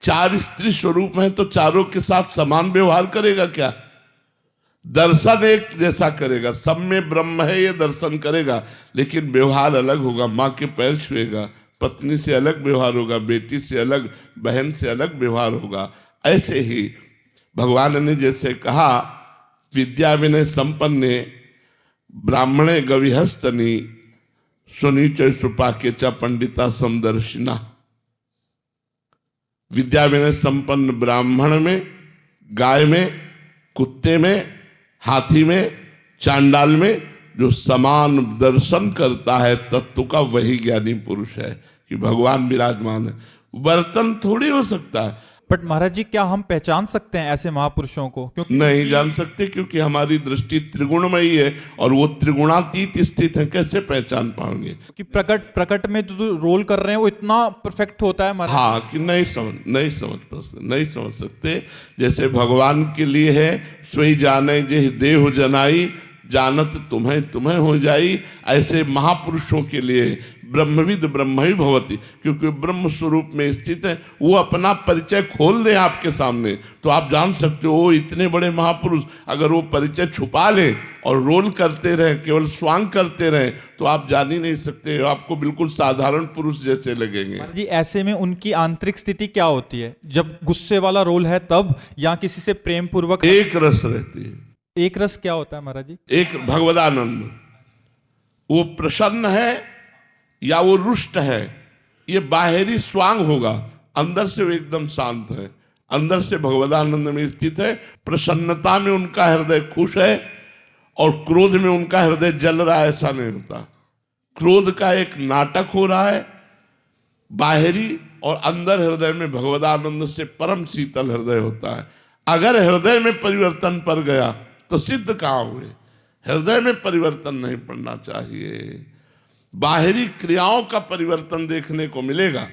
4 स्त्री स्वरूप है तो चारों के साथ समान व्यवहार करेगा क्या? दर्शन एक जैसा करेगा, सब में ब्रह्म है ये दर्शन करेगा, लेकिन व्यवहार अलग होगा। माँ के पैर छुएगा, पत्नी से अलग व्यवहार होगा, बेटी से अलग, बहन से अलग व्यवहार होगा। ऐसे ही भगवान ने जैसे कहा विद्या विनय संपन्ने ब्राह्मणे गविहस्तनी सुनीचय सुपाके च पंडिता समदर्शिना। विद्या विनय संपन्न ब्राह्मण में, गाय में, कुत्ते में, हाथी में, चांडाल में जो समान दर्शन करता है तत्व का, वही ज्ञानी पुरुष है कि भगवान विराजमान है। वर्तन थोड़ी हो सकता है। बट महाराज जी, क्या हम पहचान सकते हैं ऐसे महापुरुषों को? क्योंकि नहीं जान सकते, क्योंकि हमारी दृष्टि त्रिगुणमयी है और वो त्रिगुणातीत स्थित है, कैसे पहचान पाएंगे? कि प्रकट में जो रोल कर रहे हैं वो इतना परफेक्ट होता है महाराज। हाँ, कि नहीं समझ सकते। जैसे भगवान के लिए है सोई जाने जे देह जनाई, जानत तुम्हें हो जाई। ऐसे महापुरुषों के लिए ब्रह्मविद ब्रह्म ही भवति, क्योंकि ब्रह्म स्वरूप में स्थित है। वो अपना परिचय खोल दे आपके सामने तो आप जान सकते हो इतने बड़े महापुरुष। अगर वो परिचय छुपा ले और रोल करते रहे, केवल स्वांग करते रहे, तो आप जान ही नहीं सकते, आपको बिल्कुल साधारण पुरुष जैसे लगेंगे। जी, ऐसे में उनकी आंतरिक स्थिति क्या होती है? जब गुस्से वाला रोल है तब, या किसी से प्रेम पूर्वक? एक रस रहती है। एक रस क्या होता है महाराज जी? एक भगवदानंद। वो प्रसन्न है या वो रुष्ट है, ये बाहरी स्वांग होगा, अंदर से वो एकदम शांत है, अंदर से भगवदानंद में स्थित है। प्रसन्नता में उनका हृदय खुश है और क्रोध में उनका हृदय जल रहा है, ऐसा नहीं होता। क्रोध का एक नाटक हो रहा है बाहरी, और अंदर हृदय में भगवदानंद से परम शीतल हृदय होता है। अगर हृदय में परिवर्तन पड़ गया तो सिद्ध कहाँ हुए? हृदय में परिवर्तन नहीं पड़ना चाहिए। बाहरी क्रियाओं का परिवर्तन देखने को मिलेगा,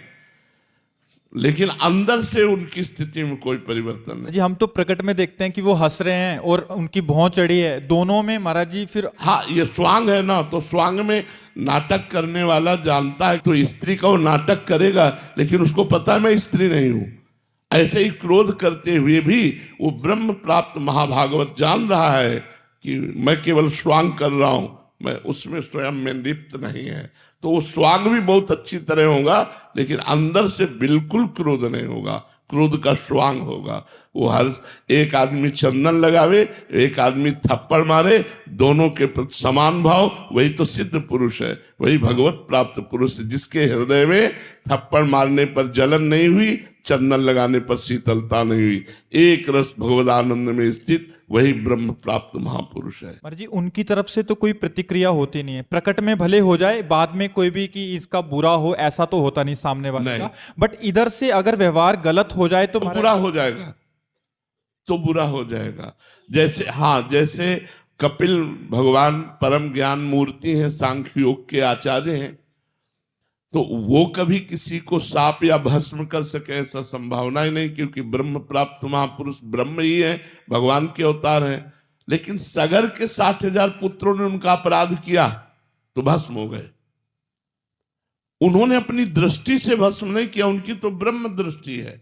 लेकिन अंदर से उनकी स्थिति में कोई परिवर्तन नहीं। जी, हम तो प्रकट में देखते हैं कि वो हंस रहे हैं और उनकी भौं चढ़ी है, दोनों में महाराज जी फिर। हाँ, ये स्वांग है ना, तो स्वांग में नाटक करने वाला जानता है तो स्त्री का वो नाटक करेगा, लेकिन उसको पता है मैं स्त्री नहीं हूं। ऐसे ही क्रोध करते हुए भी वो ब्रह्म प्राप्त महाभागवत जान रहा है कि मैं केवल स्वांग कर रहा हूं, मैं उसमें स्वयं में लिप्त नहीं है। तो वो स्वांग भी बहुत अच्छी तरह होगा, लेकिन अंदर से बिल्कुल क्रोध नहीं होगा, क्रोध का स्वांग होगा। वो हर एक आदमी चंदन लगावे, एक आदमी थप्पड़ मारे, दोनों के प्रति समान भाव, वही तो सिद्ध पुरुष है, वही भगवत प्राप्त पुरुष है, जिसके हृदय में थप्पड़ मारने पर जलन नहीं हुई, चंदन लगाने पर शीतलता नहीं हुई, एक रस भगवदानंद में स्थित वही ब्रह्म प्राप्त महापुरुष है। महाराज जी, उनकी तरफ से तो कोई प्रतिक्रिया होती नहीं है, प्रकट में भले हो जाए, बाद में कोई भी कि इसका बुरा हो, ऐसा तो होता नहीं सामने वाले का। बट इधर से अगर व्यवहार गलत हो जाए तो बुरा हो जाएगा, तो बुरा हो जाएगा। जैसे जैसे कपिल भगवान परम ज्ञान मूर्ति हैं, सांख्य योग के आचार्य हैं, तो वो कभी किसी को साप या भस्म कर सके ऐसा संभावना ही नहीं, क्योंकि ब्रह्म प्राप्त महापुरुष ब्रह्म ही है, भगवान के अवतार हैं। लेकिन सगर के 60,000 पुत्रों ने उनका अपराध किया तो भस्म हो गए। उन्होंने अपनी दृष्टि से भस्म नहीं किया, उनकी तो ब्रह्म दृष्टि है,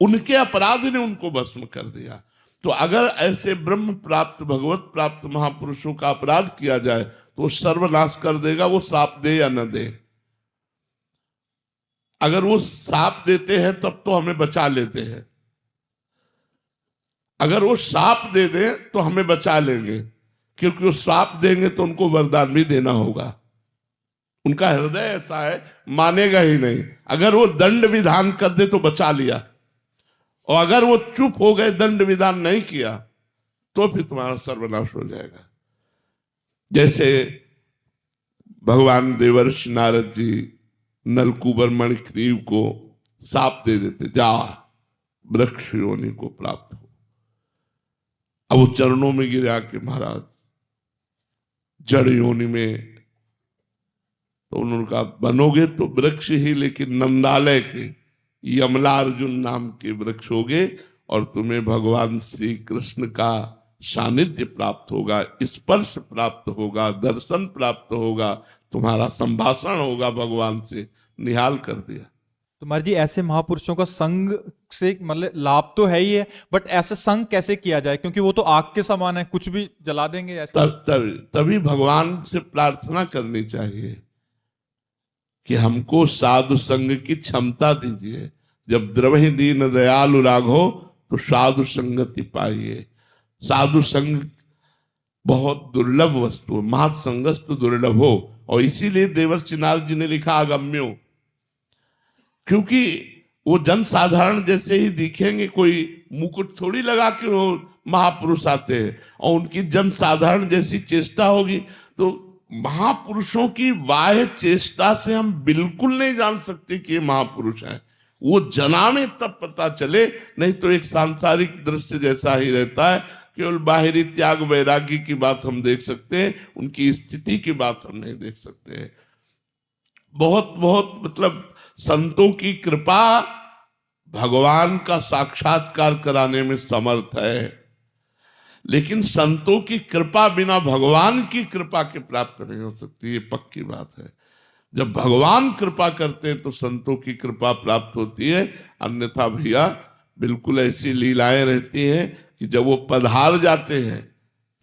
उनके अपराध ने उनको भस्म कर दिया। तो अगर ऐसे ब्रह्म प्राप्त भगवत प्राप्त महापुरुषों का अपराध किया जाए तो वो सर्वनाश कर देगा, वो साप दे या न दे। अगर वो साप देते हैं तब तो हमें बचा लेते हैं, अगर वो साप दे दें तो हमें बचा लेंगे, क्योंकि वो साप देंगे तो उनको वरदान भी देना होगा। उनका हृदय ऐसा है, मानेगा ही नहीं। अगर वो दंड विधान कर दे तो बचा लिया, और अगर वो चुप हो गए, दंड विधान नहीं किया, तो फिर तुम्हारा सर्वनाश हो जाएगा। जैसे भगवान देवर्षि नारद जी नलकूबर मणिग्रीव को साप दे देते, जा वृक्ष योनि को प्राप्त हो। अब वो चरणों में गिरा के महाराज जड़ योनि में, तो उन्होंने कहा बनोगे तो वृक्ष ही, लेकिन नंदालय के यमलार्जुन नाम के वृक्ष होगे, और तुम्हें भगवान श्री कृष्ण का सानिध्य प्राप्त होगा, स्पर्श प्राप्त होगा, दर्शन प्राप्त होगा, तुम्हारा संभाषण होगा भगवान से। निहाल कर दिया। तो महाराज जी, ऐसे महापुरुषों का संग से मतलब लाभ तो है ही है, बट ऐसे संग कैसे किया जाए, क्योंकि वो तो आग के समान है, कुछ भी जला देंगे ऐसे। तभी भगवान से प्रार्थना करनी चाहिए कि हमको साधु संग की क्षमता दीजिए। जब द्रवहि दीन दयालु राघो तो साधु संगति पाइए। साधु संग बहुत दुर्लभ वस्तु है, महत् संगस्तु दुर्लभ हो, और इसीलिए देवर्षि नारद जी ने लिखा अगम्यो, क्योंकि वो जन साधारण जैसे ही दिखेंगे, कोई मुकुट थोड़ी लगा के वो महापुरुष आते हैं, और उनकी जन साधारण जैसी चेष्टा होगी। तो महापुरुषों की बाह्य चेष्टा से हम बिल्कुल नहीं जान सकते कि ये महापुरुष है, वो जनामे तब पता चले, नहीं तो एक सांसारिक दृश्य जैसा ही रहता है। केवल बाहरी त्याग वैराग्य की बात हम देख सकते हैं, उनकी स्थिति की बात हम नहीं देख सकते हैं। बहुत बहुत मतलब संतों की कृपा भगवान का साक्षात्कार कराने में समर्थ है, लेकिन संतों की कृपा बिना भगवान की कृपा के प्राप्त नहीं हो सकती, ये पक्की बात है। जब भगवान कृपा करते हैं तो संतों की कृपा प्राप्त होती है, अन्यथा भैया बिल्कुल ऐसी लीलाएं रहती हैं कि जब वो पधार जाते हैं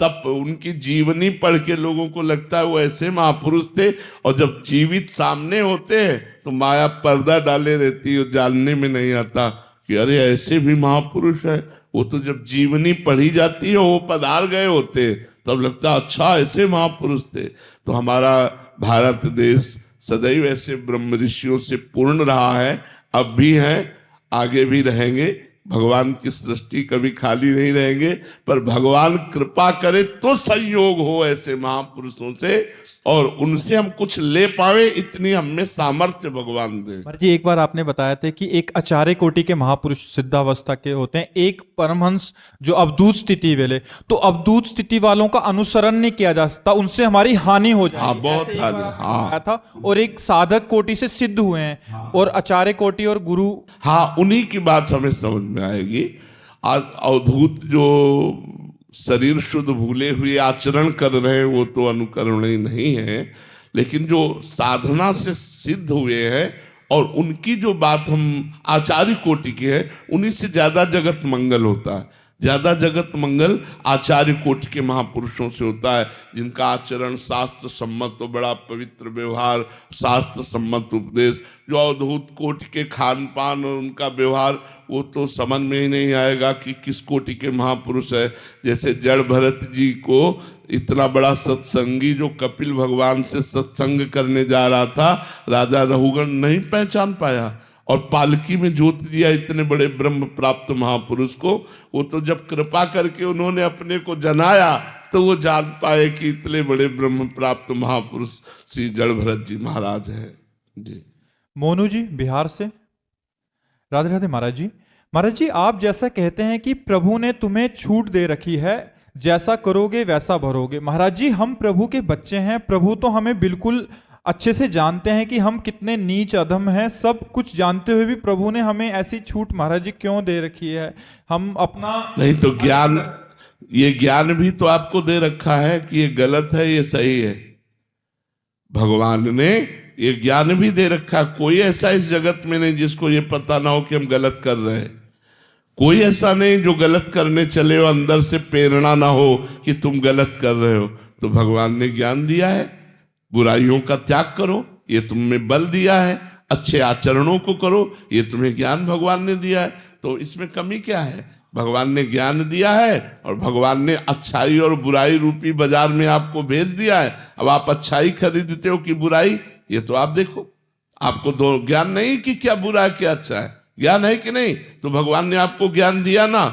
तब उनकी जीवनी पढ़ के लोगों को लगता है वो ऐसे महापुरुष थे, और जब जीवित सामने होते हैं तो माया पर्दा डाले रहती है, जानने में नहीं आता कि अरे ऐसे भी महापुरुष है। वो तो जब जीवनी पढ़ी जाती है, वो पधार गए होते, तब लगता अच्छा ऐसे महापुरुष थे। तो हमारा भारत देश सदैव ऐसे ब्रह्म ऋषियों से पूर्ण रहा है, अब भी है, आगे भी रहेंगे। भगवान की सृष्टि कभी खाली नहीं रहेंगे, पर भगवान कृपा करे तो संयोग हो ऐसे महापुरुषों से, और उनसे हम कुछ ले पावे, इतनी हमें सामर्थ्य भगवान दे। महाराज जी, एक बार आपने बताया था कि एक आचार्य कोटि के महापुरुष सिद्धावस्था के होते हैं, एक परमहंस जो अवधूत स्थिति वाले, तो अवधूत स्थिति वालों का अनुसरण नहीं किया जा सकता, उनसे हमारी हानि हो जाती है। बहुत हानि था। और एक साधक कोटि से सिद्ध हुए हैं, और आचार्य कोटि और गुरु, उन्हीं की बात हमें समझ में आएगी। आज अवधूत जो शरीर शुद्ध भूले हुए आचरण कर रहे हैं वो तो अनुकरणीय नहीं है, लेकिन जो साधना से सिद्ध हुए हैं और उनकी जो बात हम आचार्य कोटि की है, उन्हीं से ज्यादा जगत मंगल होता है। ज्यादा जगत मंगल आचार्य कोटि के महापुरुषों से होता है, जिनका आचरण शास्त्र सम्मत, तो बड़ा पवित्र व्यवहार, शास्त्र सम्मत उपदेश, जो अवधूत कोटि के खान पान और उनका व्यवहार, वो तो समझ में ही नहीं आएगा कि किस कोटि के महापुरुष है। जैसे जड़ भरत जी को इतना बड़ा सत्संगी जो कपिल भगवान से सत्संग करने जा रहा था, राजा रघुगण नहीं पहचान पाया और पालकी में जोत दिया इतने बड़े ब्रह्म प्राप्त महापुरुष को। वो तो जब कृपा करके उन्होंने अपने को जनाया तो वो जान पाए कि इतने बड़े ब्रह्म प्राप्त महापुरुष श्री जड़ भरत जी महाराज हैं। जी मोनू जी बिहार से। राधे राधे महाराज जी। महाराज जी, आप जैसा कहते हैं कि प्रभु ने तुम्हें छूट दे रखी है, जैसा करोगे वैसा भरोगे। महाराज जी, हम प्रभु के बच्चे हैं, प्रभु तो हमें बिल्कुल अच्छे से जानते हैं कि हम कितने नीच अधम हैं। सब कुछ जानते हुए भी प्रभु ने हमें ऐसी छूट महाराज जी क्यों दे रखी है? हम अपना नहीं तो ज्ञान, ये ज्ञान भी तो आपको दे रखा है कि ये गलत है, ये सही है। भगवान ने ये ज्ञान भी दे रखा। कोई ऐसा इस जगत में नहीं जिसको ये पता ना हो कि हम गलत कर रहे हैं। कोई ऐसा नहीं जो गलत करने चले हो अंदर से प्रेरणा ना हो कि तुम गलत कर रहे हो। तो भगवान ने ज्ञान दिया है, बुराइयों का त्याग करो, ये तुम में बल दिया है, अच्छे आचरणों को करो, ये तुम्हें ज्ञान भगवान ने दिया है। तो इसमें कमी क्या है? भगवान ने ज्ञान दिया है और भगवान ने अच्छाई और बुराई रूपी बाजार में आपको भेज दिया है। अब आप अच्छाई खरीदते हो कि बुराई, ये तो आप देखो। आपको दो ज्ञान नहीं कि क्या बुरा है क्या अच्छा है, ज्ञान है कि नहीं? तो भगवान ने आपको ज्ञान दिया ना,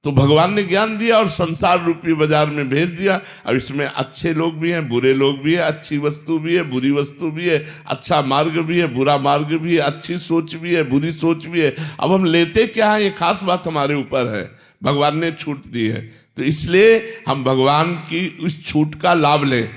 तो भगवान ने ज्ञान दिया और संसार रूपी बाजार में भेज दिया। अब इसमें अच्छे लोग भी हैं, बुरे लोग भी हैं, अच्छी वस्तु भी है, बुरी वस्तु भी है, अच्छा मार्ग भी है, बुरा मार्ग भी है, अच्छी सोच भी है, बुरी सोच भी है। अब हम लेते क्या है, ये खास बात हमारे ऊपर है। भगवान ने छूट दी है, तो इसलिए हम भगवान की उस छूट का लाभ लें।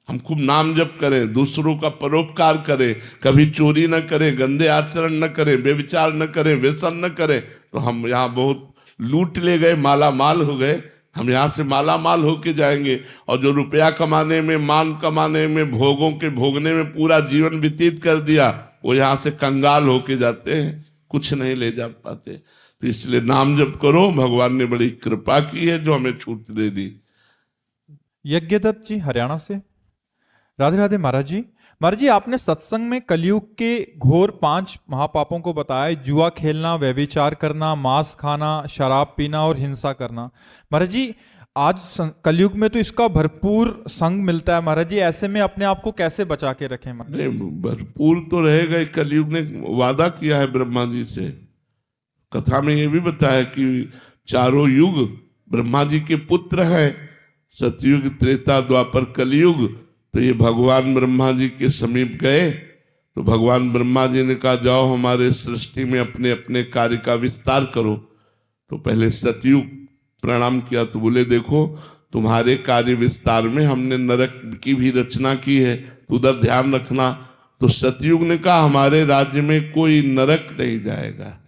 हम खूब नाम जप करें, दूसरों का परोपकार करें, कभी चोरी न करें, गंदे आचरण न करें, व्यभिचार न करें, व्यसन न करें। तो हम यहाँ बहुत लूट ले गए, माला माल हो गए। हम यहाँ से माला माल होके जाएंगे और जो रुपया कमाने में, मान कमाने में, भोगों के भोगने में पूरा जीवन व्यतीत कर दिया, वो यहाँ से कंगाल होके जाते हैं, कुछ नहीं ले जा पाते। तो इसलिए नाम जप करो, भगवान ने बड़ी कृपा की है जो हमें छूट दे दी। यज्ञदत्त जी हरियाणा से। राधे राधे महाराज जी। महाराज जी, आपने सत्संग में कलयुग के घोर 5 महापापों को बताया, जुआ खेलना, व्यभिचार करना, मांस खाना, शराब पीना और हिंसा करना। महाराज जी, आज कलयुग में तो इसका भरपूर संग मिलता है। महाराज जी, ऐसे में अपने आप को कैसे बचा के रखें? नहीं, भरपूर तो रहेगा। कलयुग ने वादा किया है ब्रह्मा जी से। कथा में ये भी बताया कि चारों युग ब्रह्मा जी के पुत्र हैं, सतयुग, त्रेता, द्वापर, कलयुग। तो ये भगवान ब्रह्मा जी के समीप गए तो भगवान ब्रह्मा जी ने कहा, जाओ हमारे सृष्टि में अपने अपने कार्य का विस्तार करो। तो पहले सतयुग प्रणाम किया तो बोले, देखो तुम्हारे कार्य विस्तार में हमने नरक की भी रचना की है, तो उधर ध्यान रखना। तो सतयुग ने कहा, हमारे राज्य में कोई नरक नहीं जाएगा।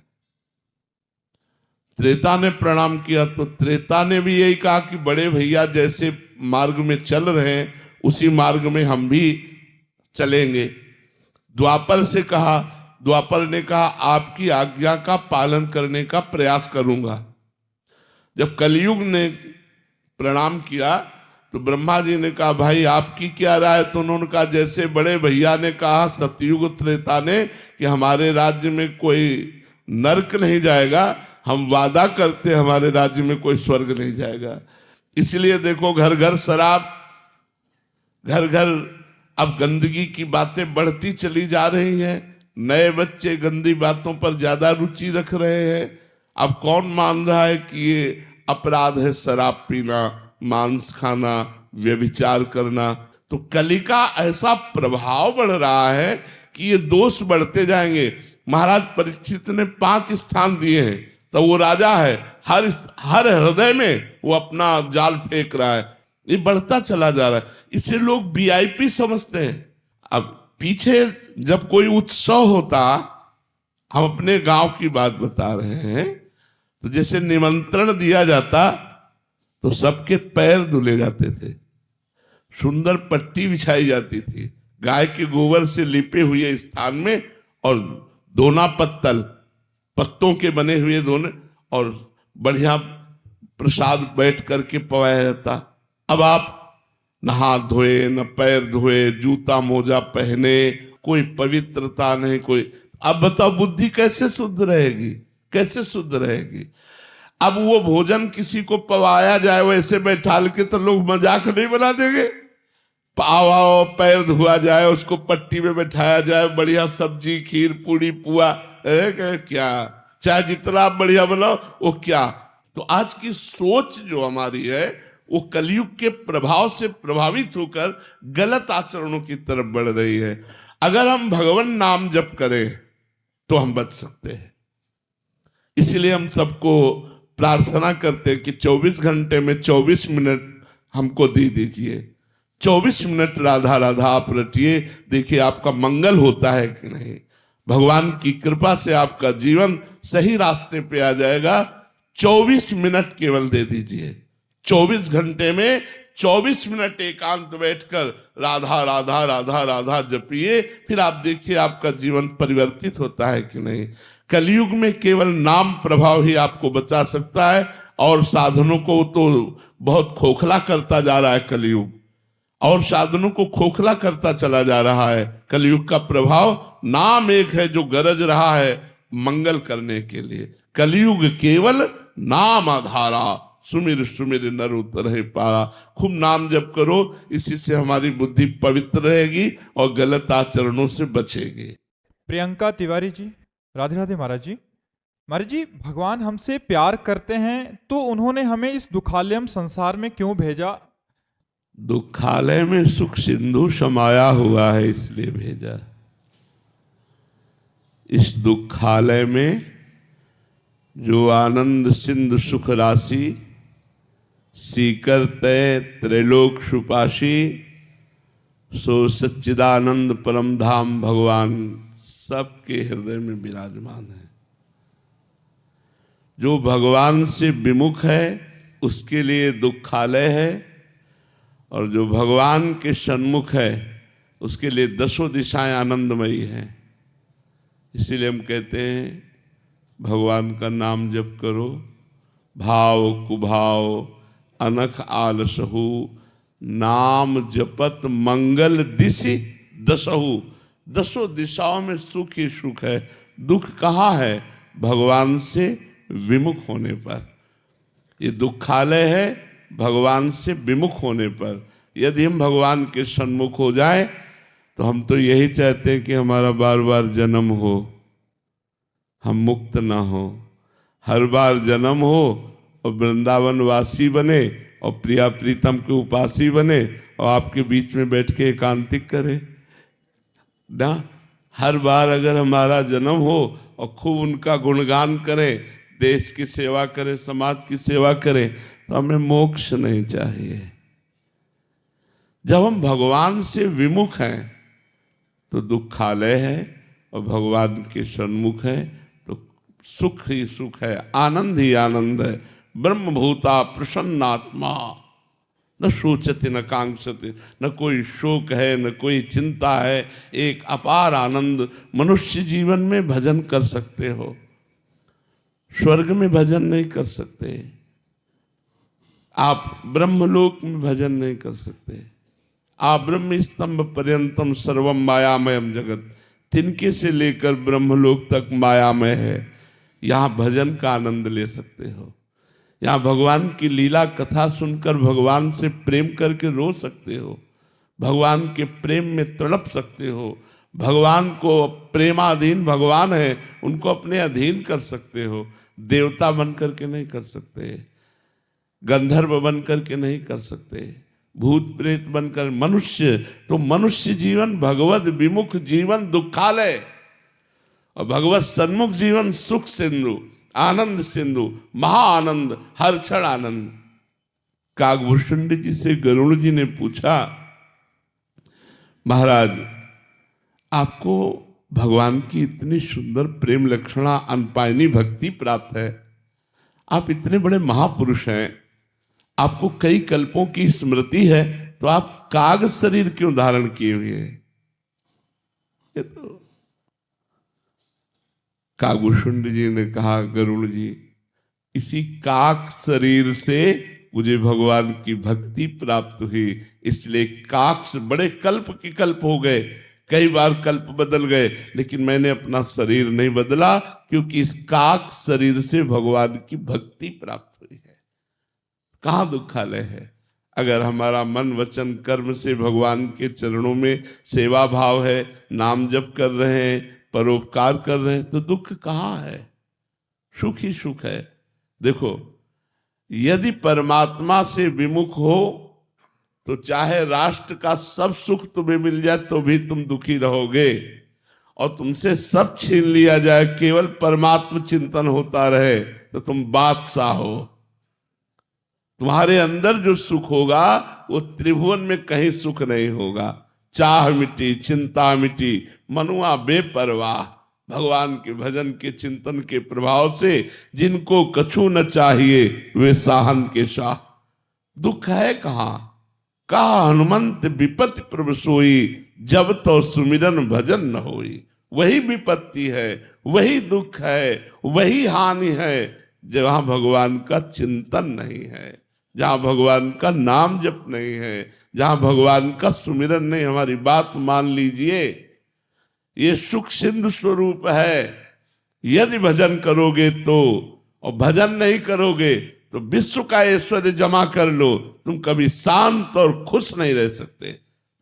त्रेता ने प्रणाम किया तो त्रेता ने भी यही कहा कि बड़े भैया जैसे मार्ग में चल रहे हैं उसी मार्ग में हम भी चलेंगे। द्वापर से कहा, द्वापर ने कहा आपकी आज्ञा का पालन करने का प्रयास करूंगा। जब कलयुग ने प्रणाम किया तो ब्रह्मा जी ने कहा, भाई आपकी क्या राय? तो उन्होंने कहा, जैसे बड़े भैया ने कहा सतयुग त्रेता ने कि हमारे राज्य में कोई नरक नहीं जाएगा, हम वादा करते हमारे राज्य में कोई स्वर्ग नहीं जाएगा। इसलिए देखो घर घर शराब, घर घर अब गंदगी की बातें बढ़ती चली जा रही हैं। नए बच्चे गंदी बातों पर ज्यादा रुचि रख रहे हैं। अब कौन मान रहा है कि ये अपराध है शराब पीना, मांस खाना, व्यभिचार करना? तो कली का ऐसा प्रभाव बढ़ रहा है कि ये दोष बढ़ते जाएंगे। महाराज परीक्षित ने 5 स्थान दिए हैं, तो वो राजा है, हर हृदय में वो अपना जाल फेंक रहा है। ये बढ़ता चला जा रहा है। इसे लोग वीआईपी समझते हैं। अब पीछे जब कोई उत्सव होता, हम अपने गांव की बात बता रहे हैं, तो जैसे निमंत्रण दिया जाता तो सबके पैर धुले जाते थे, सुंदर पट्टी बिछाई जाती थी, गाय के गोबर से लिपे हुए स्थान में, और दोना पत्तल, पत्तों के बने हुए दोने, और बढ़िया प्रसाद बैठ करके पवाया जाता। अब आप नहा धोए, न पैर धोए, जूता मोजा पहने, कोई पवित्रता नहीं, कोई, अब बताओ बुद्धि कैसे शुद्ध रहेगी, कैसे शुद्ध रहेगी। अब वो भोजन किसी को पवाया जाए वैसे बैठाल के तो लोग मजाक नहीं बना देंगे। पाव आओ, पैर धुआ जाए, उसको पट्टी में बैठाया जाए, बढ़िया सब्जी, खीर, पूड़ी, पुआ, क्या, चाहे जितना आप बढ़िया बनाओ वो क्या। तो आज की सोच जो हमारी है वो कलयुग के प्रभाव से प्रभावित होकर गलत आचरणों की तरफ बढ़ रही है। अगर हम भगवान नाम जप करें तो हम बच सकते हैं। इसलिए हम सबको प्रार्थना करते हैं कि 24 घंटे में 24 मिनट हमको दे दीजिए। 24 मिनट राधा राधा आप रटिए, देखिए आपका मंगल होता है कि नहीं। भगवान की कृपा से आपका जीवन सही रास्ते पे आ जाएगा। 24 मिनट केवल दे दीजिए। 24 घंटे में 24 मिनट एकांत बैठकर राधा राधा राधा राधा जपिए, फिर आप देखिए आपका जीवन परिवर्तित होता है कि नहीं। कलयुग में केवल नाम प्रभाव ही आपको बचा सकता है, और साधनों को तो बहुत खोखला करता जा रहा है कलयुग, और साधनों को खोखला करता चला जा रहा है। कलयुग का प्रभाव, नाम एक है जो गरज रहा है मंगल करने के लिए। कलयुग केवल नाम आधारा, सुमिर सुमिर नर उतरहि पारा। खूब नाम जप करो, इसी से हमारी बुद्धि पवित्र रहेगी और गलत आचरणों से बचेगी। प्रियंका तिवारी जी, राधे राधे महाराज जी। महाराज जी, भगवान हमसे प्यार करते हैं तो उन्होंने हमें इस दुखालयम संसार में क्यों भेजा? दुखालय में सुख सिंधु समाया हुआ है इसलिए भेजा। इस दुखालय में जो आनंद सिंधु सुख राशि, सीकर तय त्रैलोक सुपाशी, सो सच्चिदानंद परम धाम भगवान सबके हृदय में विराजमान है। जो भगवान से विमुख है उसके लिए दुखालय है, और जो भगवान के सन्मुख है उसके लिए दसों दिशाएं आनंदमयी हैं। इसीलिए हम कहते हैं भगवान का नाम जप करो, भाव कुभाव अनख आलसहु, नाम जपत मंगल दिशि दसहु। दसों दिशाओं में सुख ही सुख है। दुख कहाँ है? भगवान से विमुख होने पर। ये दुखालय है भगवान से विमुख होने पर। यदि हम भगवान के सन्मुख हो जाए तो हम तो यही चाहते हैं कि हमारा बार बार जन्म हो, हम मुक्त ना हो, हर बार जन्म हो और वृंदावन वासी बने और प्रिया प्रीतम के उपासी बने और आपके बीच में बैठ के एकांतिक करे ना। हर बार अगर हमारा जन्म हो और खूब उनका गुणगान करें, देश की सेवा करें, समाज की सेवा करें, तो हमें मोक्ष नहीं चाहिए। जब हम भगवान से विमुख हैं तो दुखालय है, और भगवान के सन्मुख है तो सुख ही सुख है, आनंद ही आनंद है। ब्रह्मभूता प्रसन्नात्मा, न सोचते न कांक्षते, न कोई शोक है न कोई चिंता है। एक अपार आनंद। मनुष्य जीवन में भजन कर सकते हो, स्वर्ग में भजन नहीं कर सकते। आप ब्रह्मलोक में भजन नहीं कर सकते। आप ब्रह्म स्तंभ पर्यंतम सर्वम मायामयम जगत, तिनके से लेकर ब्रह्मलोक तक मायामय है। यहाँ भजन का आनंद ले सकते हो। यहाँ भगवान की लीला कथा सुनकर भगवान से प्रेम करके रो सकते हो, भगवान के प्रेम में तड़प सकते हो। भगवान को प्रेमाधीन भगवान है, उनको अपने अधीन कर सकते हो। देवता बन करके नहीं कर सकते, गंधर्व बन करके नहीं कर सकते, भूत प्रेत बनकर। मनुष्य तो मनुष्य जीवन भगवत विमुख जीवन दुखालय, और भगवत सन्मुख जीवन सुख सिंधु, आनंद सिंधु, महाआनंद, हर क्षण आनंद। काकभूषण जी से गरुड़ जी ने पूछा, महाराज आपको भगवान की इतनी सुंदर प्रेम लक्षणा अनपायनी भक्ति प्राप्त है, आप इतने बड़े महापुरुष हैं, आपको कई कल्पों की स्मृति है, तो आप काग शरीर क्यों धारण किए हुए हैं? ये तो कागभूषुंड जी ने कहा, गरुड़ जी, इसी काक शरीर से मुझे भगवान की भक्ति प्राप्त हुई, इसलिए काक से बड़े कल्प के कल्प हो गए, कई बार कल्प बदल गए, लेकिन मैंने अपना शरीर नहीं बदला, क्योंकि इस काक शरीर से भगवान की भक्ति प्राप्त हुई है। कहाँ दुखालय है? अगर हमारा मन वचन कर्म से भगवान के चरणों में सेवा भाव है, नाम जप कर रहे हैं, परोपकार कर रहे हैं, तो दुख कहाँ है? सुख ही सुख है। देखो, यदि परमात्मा से विमुख हो तो चाहे राष्ट्र का सब सुख तुम्हें मिल जाए तो भी तुम दुखी रहोगे, और तुमसे सब छीन लिया जाए, केवल परमात्मा चिंतन होता रहे, तो तुम बादशाह हो। तुम्हारे अंदर जो सुख होगा वो त्रिभुवन में कहीं सुख नहीं होगा। चाह मिटी, चिंता मिटी, मनुआ बेपरवाह। भगवान के भजन के चिंतन के प्रभाव से जिनको कछु न चाहिए वे साहन के शाह। दुख है कहाँ? कहा हनुमंत विपत्ति प्रभु सोई, जब तो सुमिरन भजन न होई। वही विपत्ति है, वही दुख है, वही हानि है जहां भगवान का चिंतन नहीं है, जहां भगवान का नाम जप नहीं है, जहां भगवान का सुमिरन नहीं। हमारी बात मान लीजिए, ये सुख सिंधु स्वरूप है। यदि भजन करोगे तो, और भजन नहीं करोगे तो विश्व का ऐश्वर्य जमा कर लो, तुम कभी शांत और खुश नहीं रह सकते,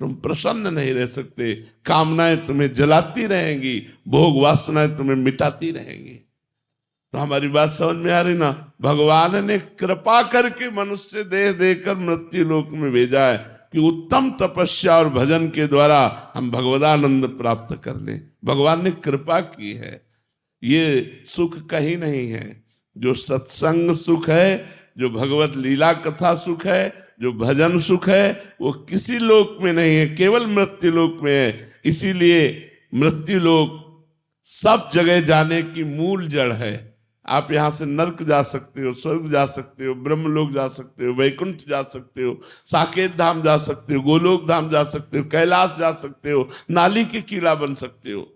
तुम प्रसन्न नहीं रह सकते। कामनाएं तुम्हें जलाती रहेंगी, भोग वासनाएं तुम्हें मिटाती रहेंगी। तो हमारी बात समझ में आ रही ना? भगवान ने कृपा करके मनुष्य देह देकर मृत्यु लोक में भेजा है कि उत्तम तपस्या और भजन के द्वारा हम भगवदानंद प्राप्त कर लें। भगवान ने कृपा की है। ये सुख कहीं नहीं है। जो सत्संग सुख है, जो भगवत लीला कथा सुख है, जो भजन सुख है, वो किसी लोक में नहीं है, केवल मृत्यु लोक में है। इसीलिए मृत्यु लोक सब जगह जाने की मूल जड़ है। आप यहां से नरक जा सकते हो, स्वर्ग जा सकते हो, ब्रह्मलोक जा सकते हो, वैकुंठ जा सकते हो, साकेत धाम जा सकते हो, गोलोक धाम जा सकते हो, कैलाश जा सकते हो, नाली के किला बन सकते हो।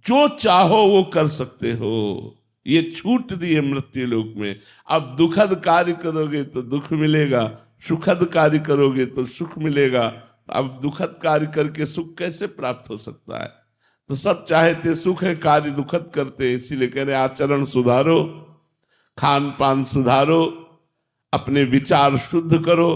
जो चाहो वो कर सकते हो। ये छूट दी है मृत्यु लोक में। अब दुखद कार्य करोगे तो दुख मिलेगा, सुखद कार्य करोगे तो सुख मिलेगा। अब दुखद कार्य करके सुख कैसे प्राप्त हो सकता है? तो सब चाहते सुख है, कार्य दुखद करते हैं। इसीलिए कह रहे आचरण सुधारो, खान पान सुधारो, अपने विचार शुद्ध करो।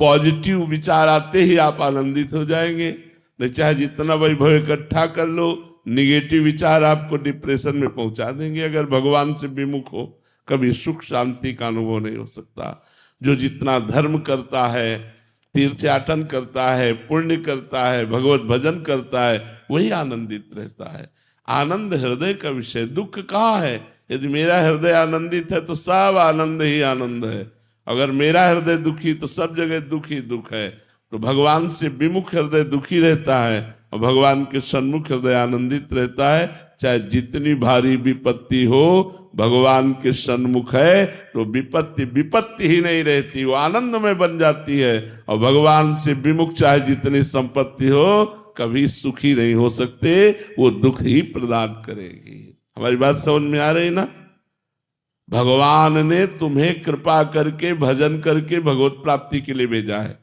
पॉजिटिव विचार आते ही आप आनंदित हो जाएंगे। नहीं चाहे जितना वैभव इकट्ठा कर लो, निगेटिव विचार आपको डिप्रेशन में पहुंचा देंगे। अगर भगवान से विमुख हो, कभी सुख शांति का अनुभव नहीं हो सकता। जो जितना धर्म करता है, तीर्थयाटन करता है, पुण्य करता है, भगवत भजन करता है, वही आनंदित रहता है। आनंद हृदय का विषय, दुख कहाँ है? यदि मेरा हृदय आनंदित है तो सब आनंद ही आनंद है। अगर मेरा हृदय दुखी तो सब जगह दुख ही दुख है। तो भगवान से विमुख हृदय दुखी रहता है और भगवान के सन्मुख हृदय आनंदित रहता है। चाहे जितनी भारी विपत्ति हो, भगवान के सन्मुख है तो विपत्ति विपत्ति ही नहीं रहती, वो आनंद में बन जाती है। और भगवान से विमुख चाहे जितनी संपत्ति हो, कभी सुखी नहीं हो सकते, वो दुख ही प्रदान करेगी। हमारी बात समझ में आ रही ना? भगवान ने तुम्हें कृपा करके भजन करके भगवत प्राप्ति के लिए भेजा है।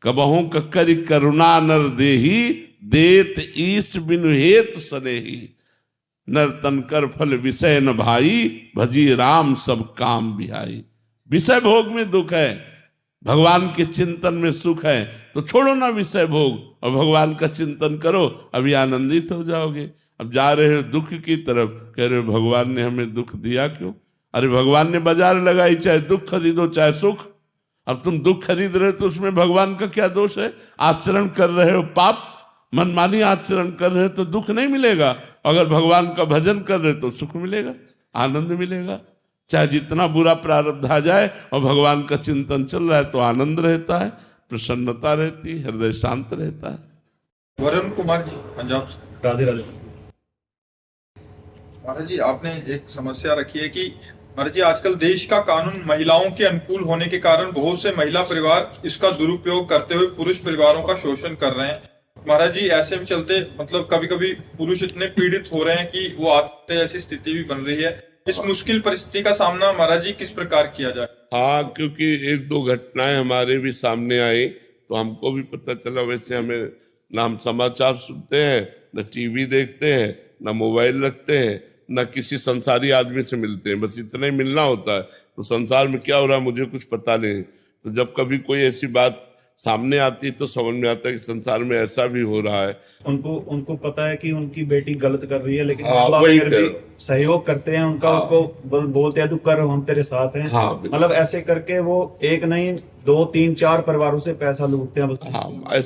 कबहू ककरि करुणा नर देही, देत ईश बिनु हेत सनेही। नर तन कर फल विषय न भाई, भजी राम सब काम बिहाई। विषय भोग में दुख है, भगवान के चिंतन में सुख है। तो छोड़ो ना विषय भोग और भगवान का चिंतन करो, अभी आनंदित हो जाओगे। अब जा रहे हो दुख की तरफ, कह रहे हो भगवान ने हमें दुख दिया क्यों? अरे भगवान ने बाजार लगाई, चाहे दुख खरीदो चाहे सुख। अब तुम दुख खरीद रहे हो तो उसमें भगवान का क्या दोष है? आचरण कर रहे हो पाप, मनमानी आचरण कर रहे हो तो दुख नहीं मिलेगा। अगर भगवान का भजन कर रहे हो तो सुख मिलेगा, आनंद मिलेगा। चाहे जितना बुरा प्रारब्ध आ जाए और भगवान का चिंतन चल रहा है तो आनंद रहता है, प्रसन्नता रहती है, हृदय शांत रहता है। वरुण कुमार जी, पंजाब से। राधे राधे। महाराज जी, आपने एक समस्या रखी है कि महाराज जी आजकल देश का कानून महिलाओं के अनुकूल होने के कारण बहुत से महिला परिवार इसका दुरुपयोग करते हुए पुरुष परिवारों का शोषण कर रहे हैं। महाराज जी ऐसे में चलते मतलब कभी कभी पुरुष इतने पीड़ित हो रहे हैं कि वो आत्महत्या जैसी स्थिति भी बन रही है। इस मुश्किल परिस्थिति का सामना महाराज जी किस प्रकार किया जाए? हाँ, क्योंकि एक दो घटनाएं हमारे भी सामने आई तो हमको भी पता चला। वैसे हमें ना हम समाचार सुनते हैं, न टीवी देखते हैं, न मोबाइल रखते हैं, न किसी संसारी आदमी से मिलते हैं, बस इतना ही मिलना होता है। तो संसार में क्या हो रहा है मुझे कुछ पता नहीं। तो जब कभी कोई ऐसी बात सामने आती है तो समझ में आता है कि संसार में ऐसा भी हो रहा है। उनको पता है कि उनकी बेटी गलत कर रही है, लेकिन हाँ, बाप वही फिर भी सहयोग करते हैं उनका। हाँ, उसको बोलते हैं तू कर, हम तेरे साथ हैं। हाँ, मतलब ऐसे करके वो एक नहीं 2 3 4 परिवारों से पैसा लूटते हैं बस। हाँ,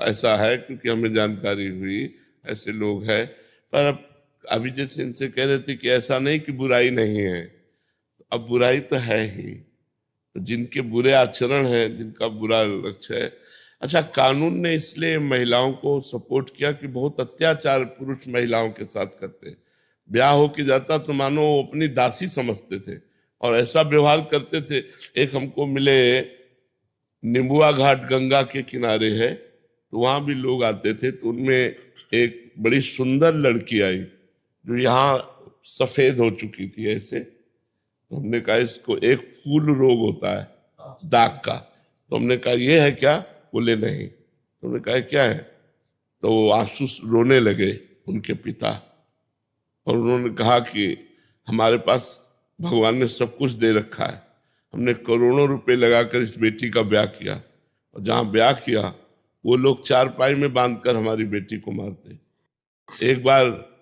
ऐसा है क्योंकि हमें जानकारी हुई ऐसे लोग हैं। पर अभी जैसे इनसे कह रहे थे कि ऐसा नहीं कि बुराई नहीं है, अब बुराई तो है ही। जिनके बुरे आचरण हैं, जिनका बुरा लक्ष्य है। अच्छा, कानून ने इसलिए महिलाओं को सपोर्ट किया कि बहुत अत्याचार पुरुष महिलाओं के साथ करते हैं। ब्याह होके जाता तो मानो वो अपनी दासी समझते थे और ऐसा व्यवहार करते थे। एक हमको मिले, निम्बुआ घाट गंगा के किनारे है, तो वहाँ भी लोग आते थे। तो उनमें एक बड़ी सुंदर लड़की आई जो यहाँ सफेद हो चुकी थी ऐसे। तो हमने कहा इसको एक फूल रोग होता है दाग का। तो हमने कहा ये है क्या? बोले नहीं। तो हमने कहा क्या है? तो वो आंसू रोने लगे उनके पिता, और उन्होंने कहा कि हमारे पास भगवान ने सब कुछ दे रखा है, हमने करोड़ों रुपए लगाकर इस बेटी का ब्याह किया, और जहाँ ब्याह किया वो लोग चारपाई में बांधकर हमारी बेटी को मारते। एक बार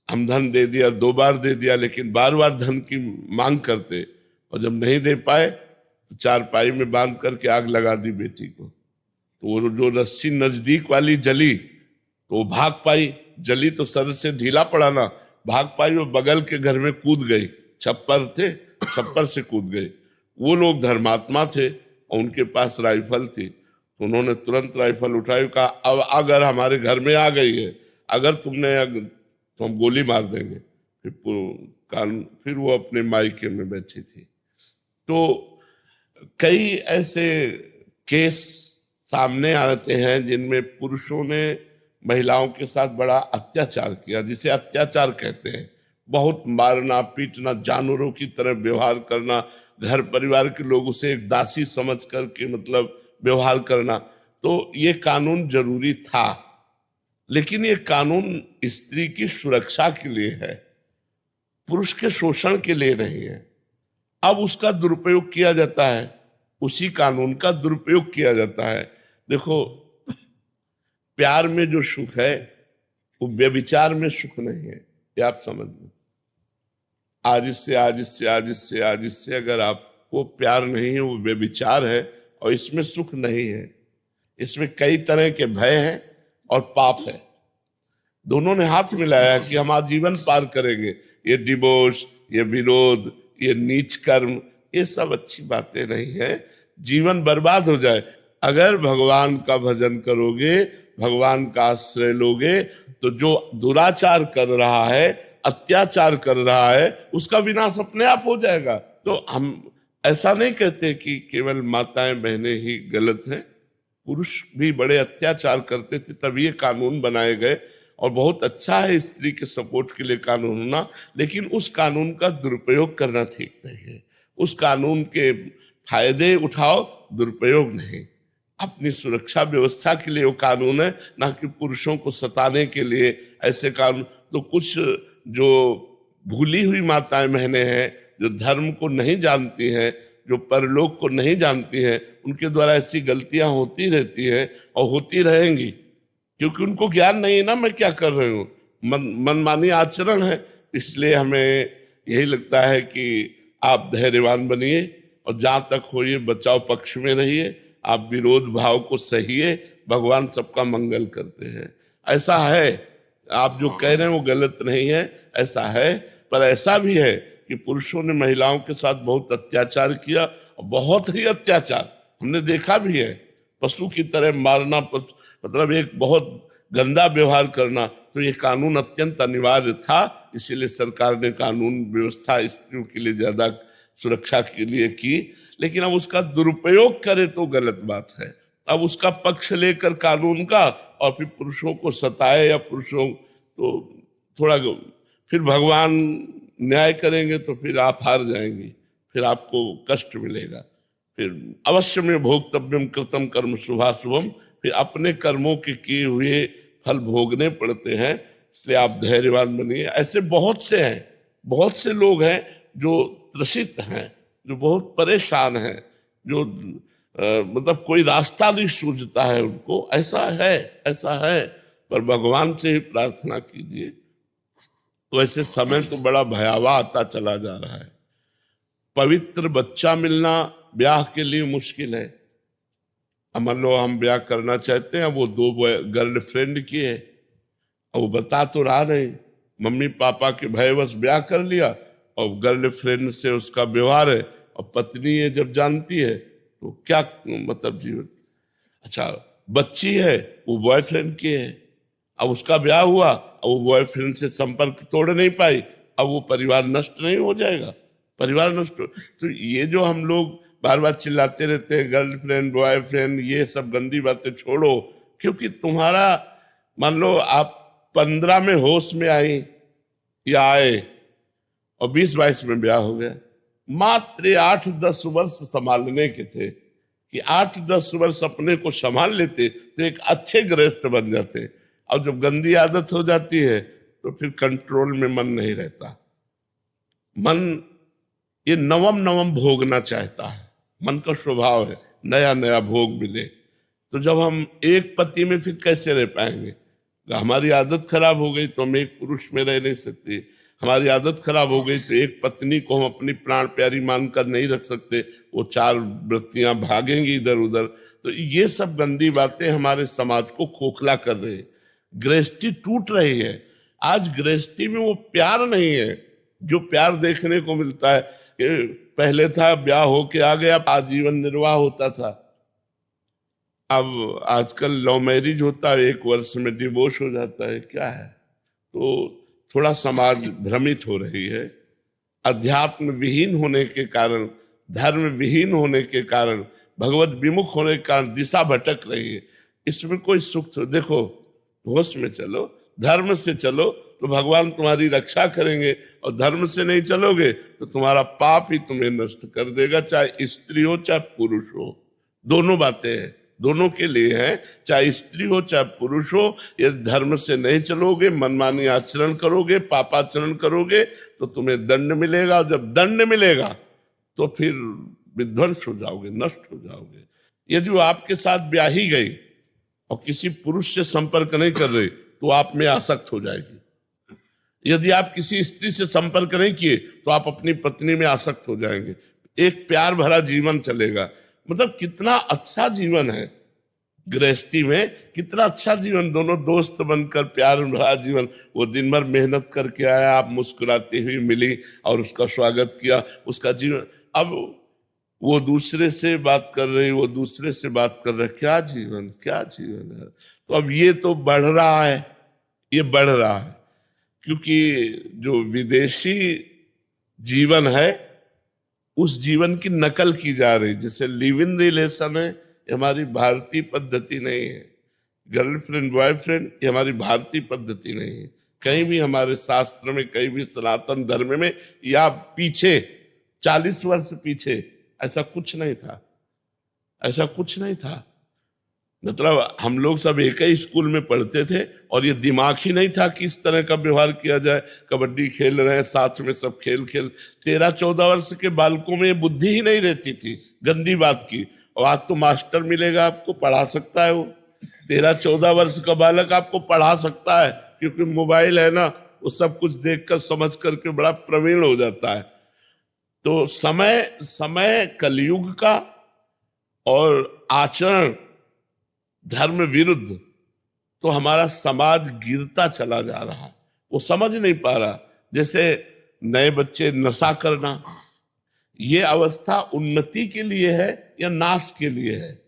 हम धन दे दिया, 2 बार दे दिया, लेकिन बार बार धन की मांग करते, और जब नहीं दे पाए तो चारपाई में बांध करके आग लगा दी बेटी को। तो वो जो रस्सी नजदीक वाली जली तो वो भाग पाई, जली तो सर से ढीला पड़ा ना, भाग पाई, वो बगल के घर में कूद गई। छप्पर थे, छप्पर से कूद गई। वो लोग धर्मात्मा थे और उनके पास राइफल थी, तो उन्होंने तुरंत राइफल उठाई, कहा अब अगर हमारे घर में आ गई है, अगर तुमने तो हम गोली मार देंगे। फिर वो अपने मायके में बैठी थी। तो कई ऐसे केस सामने आते हैं जिनमें पुरुषों ने महिलाओं के साथ बड़ा अत्याचार किया, जिसे अत्याचार कहते हैं। बहुत मारना पीटना, जानवरों की तरह व्यवहार करना, घर परिवार के लोगों से एक दासी समझ करके मतलब व्यवहार करना। तो ये कानून जरूरी था, लेकिन ये कानून स्त्री की सुरक्षा के लिए है, पुरुष के शोषण के लिए नहीं है। अब उसका दुरुपयोग किया जाता है, उसी कानून का दुरुपयोग किया जाता है। देखो, प्यार में जो सुख है वो व्यभिचार में सुख नहीं है, ये आप समझ लो। आज इससे अगर आपको प्यार नहीं है, वो व्यभिचार है, और इसमें सुख नहीं है। इसमें कई तरह के भय हैं और पाप है। दोनों ने हाथ मिलाया कि हम आजीवन पार करेंगे। ये डिवोर्स, ये विरोध, ये नीच कर्म, ये सब अच्छी बातें नहीं है। जीवन बर्बाद हो जाए। अगर भगवान का भजन करोगे, भगवान का आश्रय लोगे, तो जो दुराचार कर रहा है, अत्याचार कर रहा है, उसका विनाश अपने आप हो जाएगा। तो हम ऐसा नहीं कहते कि केवल माताएं बहनें ही गलत हैं, पुरुष भी बड़े अत्याचार करते थे, तब ये कानून बनाए गए। और बहुत अच्छा है स्त्री के सपोर्ट के लिए कानून होना, लेकिन उस कानून का दुरुपयोग करना ठीक नहीं है। उस कानून के फायदे उठाओ, दुरुपयोग नहीं। अपनी सुरक्षा व्यवस्था के लिए वो कानून है, ना कि पुरुषों को सताने के लिए ऐसे कानून। तो कुछ जो भूली हुई माताएं बहनें हैं, जो धर्म को नहीं जानती हैं, जो परलोक को नहीं जानती हैं, उनके द्वारा ऐसी गलतियां होती रहती हैं और होती रहेंगी, क्योंकि उनको ज्ञान नहीं है ना मैं क्या कर रही हूँ। मनमानी आचरण है। इसलिए हमें यही लगता है कि आप धैर्यवान बनिए और जहाँ तक होइए बचाव पक्ष में रहिए। आप विरोध भाव को सहिए, भगवान सबका मंगल करते हैं। ऐसा है, आप जो कह रहे हैं वो गलत नहीं है, ऐसा है। पर ऐसा भी है कि पुरुषों ने महिलाओं के साथ बहुत अत्याचार किया, बहुत ही अत्याचार हमने देखा भी है। पशु की तरह मारना, मतलब एक बहुत गंदा व्यवहार करना। तो ये कानून अत्यंत अनिवार्य था, इसीलिए सरकार ने कानून व्यवस्था स्त्रियों के लिए ज्यादा सुरक्षा के लिए की। लेकिन अब उसका दुरुपयोग करे तो गलत बात है। अब उसका पक्ष लेकर कानून का और फिर पुरुषों को सताए या पुरुषों तो थोड़ा, फिर भगवान न्याय करेंगे तो फिर आप हार जाएंगे, फिर आपको कष्ट मिलेगा। फिर अवश्य में भोक्तव्यम कृतम कर्म शुभाशुभम, फिर अपने कर्मों के किए हुए फल भोगने पड़ते हैं। इसलिए आप धैर्यवान बनिए। ऐसे बहुत से हैं, बहुत से लोग हैं जो त्रसित हैं, जो बहुत परेशान हैं, जो मतलब कोई रास्ता नहीं सूझता है उनको। ऐसा है, पर भगवान से ही प्रार्थना कीजिए। तो ऐसे समय तो बड़ा भयावह आता चला जा रहा है। पवित्र बच्चा मिलना ब्याह के लिए मुश्किल है। अब मान लो हम ब्याह करना चाहते हैं, वो 2 गर्लफ्रेंड की है, और वो बता तो रहा नहीं, मम्मी पापा के भयवश ब्याह कर लिया और गर्लफ्रेंड से उसका व्यवहार है, और पत्नी ये जब जानती है तो क्या मतलब जीवन। अच्छा, बच्ची है वो बॉयफ्रेंड की है, अब उसका ब्याह हुआ और वो बॉयफ्रेंड से संपर्क तोड़ नहीं पाई, अब वो परिवार नष्ट नहीं हो जाएगा? परिवार नष्ट हो। तो ये जो हम लोग बार बार चिल्लाते रहते हैं गर्लफ्रेंड बॉयफ्रेंड, ये सब गंदी बातें छोड़ो। क्योंकि तुम्हारा मान लो आप 15 में होश में आई या आए और 20-22 में ब्याह हो गया, मात्र 8-10 वर्ष संभालने के थे कि 8-10 वर्ष अपने को संभाल लेते तो एक अच्छे गृहस्थ बन जाते। और जब गंदी आदत हो जाती है तो फिर कंट्रोल में मन नहीं रहता। मन ये नवम भोगना चाहता है, मन का स्वभाव है नया नया भोग मिले। तो जब हम एक पति में फिर कैसे रह पाएंगे? हमारी आदत खराब हो गई तो हम एक पुरुष में रह नहीं सकते। हमारी आदत खराब हो गई तो एक पत्नी को हम अपनी प्राण प्यारी मानकर नहीं रख सकते, वो 4 वृत्तियां भागेंगी इधर उधर। तो ये सब गंदी बातें हमारे समाज को खोखला कर रही है, गृहस्थी टूट रही है। आज गृहस्थी में वो प्यार नहीं है जो प्यार देखने को मिलता है। पहले था ब्याह होके आ गया, आजीवन निर्वाह होता था। अब आजकल लव मैरिज होता है, 1 वर्ष में डिवोर्स हो जाता है। क्या है? तो थोड़ा समाज भ्रमित हो रही है। अध्यात्म विहीन होने के कारण, धर्म विहीन होने के कारण, भगवत विमुख होने के कारण दिशा भटक रही है। इसमें कोई सुख तो देखो, होश में चलो, धर्म से चलो तो भगवान तुम्हारी रक्षा करेंगे, और धर्म से नहीं चलोगे तो तुम्हारा पाप ही तुम्हें नष्ट कर देगा। चाहे स्त्री हो चाहे पुरुष हो, दोनों बातें हैं, दोनों के लिए है। चाहे स्त्री हो चाहे पुरुष हो, यदि धर्म से नहीं चलोगे, मनमानी आचरण करोगे, पापाचरण करोगे तो तुम्हें दंड मिलेगा। और जब दंड मिलेगा तो फिर विध्वंस हो जाओगे, नष्ट हो जाओगे। यदि वो आपके साथ ब्याही गई और किसी पुरुष से संपर्क नहीं कर रही तो आप में आसक्त हो जाएगी। यदि आप किसी स्त्री से संपर्क नहीं किए तो आप अपनी पत्नी में आसक्त हो जाएंगे। एक प्यार भरा जीवन चलेगा। मतलब कितना अच्छा जीवन है गृहस्थी में, कितना अच्छा जीवन, दोनों दोस्त बनकर प्यार भरा जीवन। वो दिन भर मेहनत करके आया, आप मुस्कुराती हुई मिली और उसका स्वागत किया, उसका जीवन। अब वो दूसरे से बात कर रही, वो दूसरे से बात कर रहे, क्या जीवन, क्या जीवन है। तो अब ये तो बढ़ रहा है, ये बढ़ रहा है, क्योंकि जो विदेशी जीवन है उस जीवन की नकल की जा रही। जैसे लिव इन रिलेशन है, ये हमारी भारतीय पद्धति नहीं है। गर्लफ्रेंड बॉयफ्रेंड ये हमारी भारतीय पद्धति नहीं है। कहीं भी हमारे शास्त्र में, कहीं भी सनातन धर्म में, या पीछे 40 वर्ष पीछे ऐसा कुछ नहीं था, ऐसा कुछ नहीं था। मतलब हम लोग सब एक ही स्कूल में पढ़ते थे और ये दिमाग ही नहीं था कि इस तरह का व्यवहार किया जाए। कबड्डी खेल रहे हैं साथ में, सब खेल 13-14 वर्ष के बालकों में ये बुद्धि ही नहीं रहती थी गंदी बात की। और आज तो मास्टर मिलेगा, आपको पढ़ा सकता है। वो 13-14 वर्ष का बालक आपको पढ़ा सकता है, क्योंकि मोबाइल है ना, वो सब कुछ देखकर समझ करके बड़ा प्रवीण हो जाता है। तो समय कलयुग का और आचरण धर्म विरुद्ध, तो हमारा समाज गिरता चला जा रहा है। वो समझ नहीं पा रहा। जैसे नए बच्चे नशा करना, ये अवस्था उन्नति के लिए है या नाश के लिए है?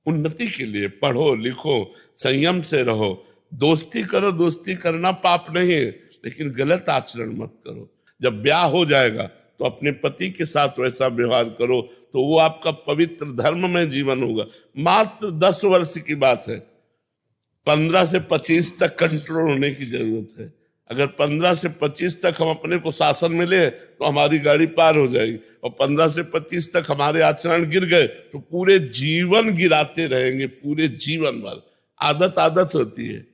उन्नति के लिए। पढ़ो लिखो, संयम से रहो, दोस्ती करो, दोस्ती करना पाप नहीं है, लेकिन गलत आचरण मत करो। जब ब्याह हो जाएगा तो अपने पति के साथ वैसा व्यवहार करो, तो वो आपका पवित्र धर्म में जीवन होगा। मात्र 10 वर्ष की बात है, 15 से 25 तक कंट्रोल होने की जरूरत है। अगर 15 से 25 तक हम अपने को शासन में ले तो हमारी गाड़ी पार हो जाएगी, और 15 से 25 तक हमारे आचरण गिर गए तो पूरे जीवन गिराते रहेंगे, पूरे जीवन भर। आदत आदत होती है,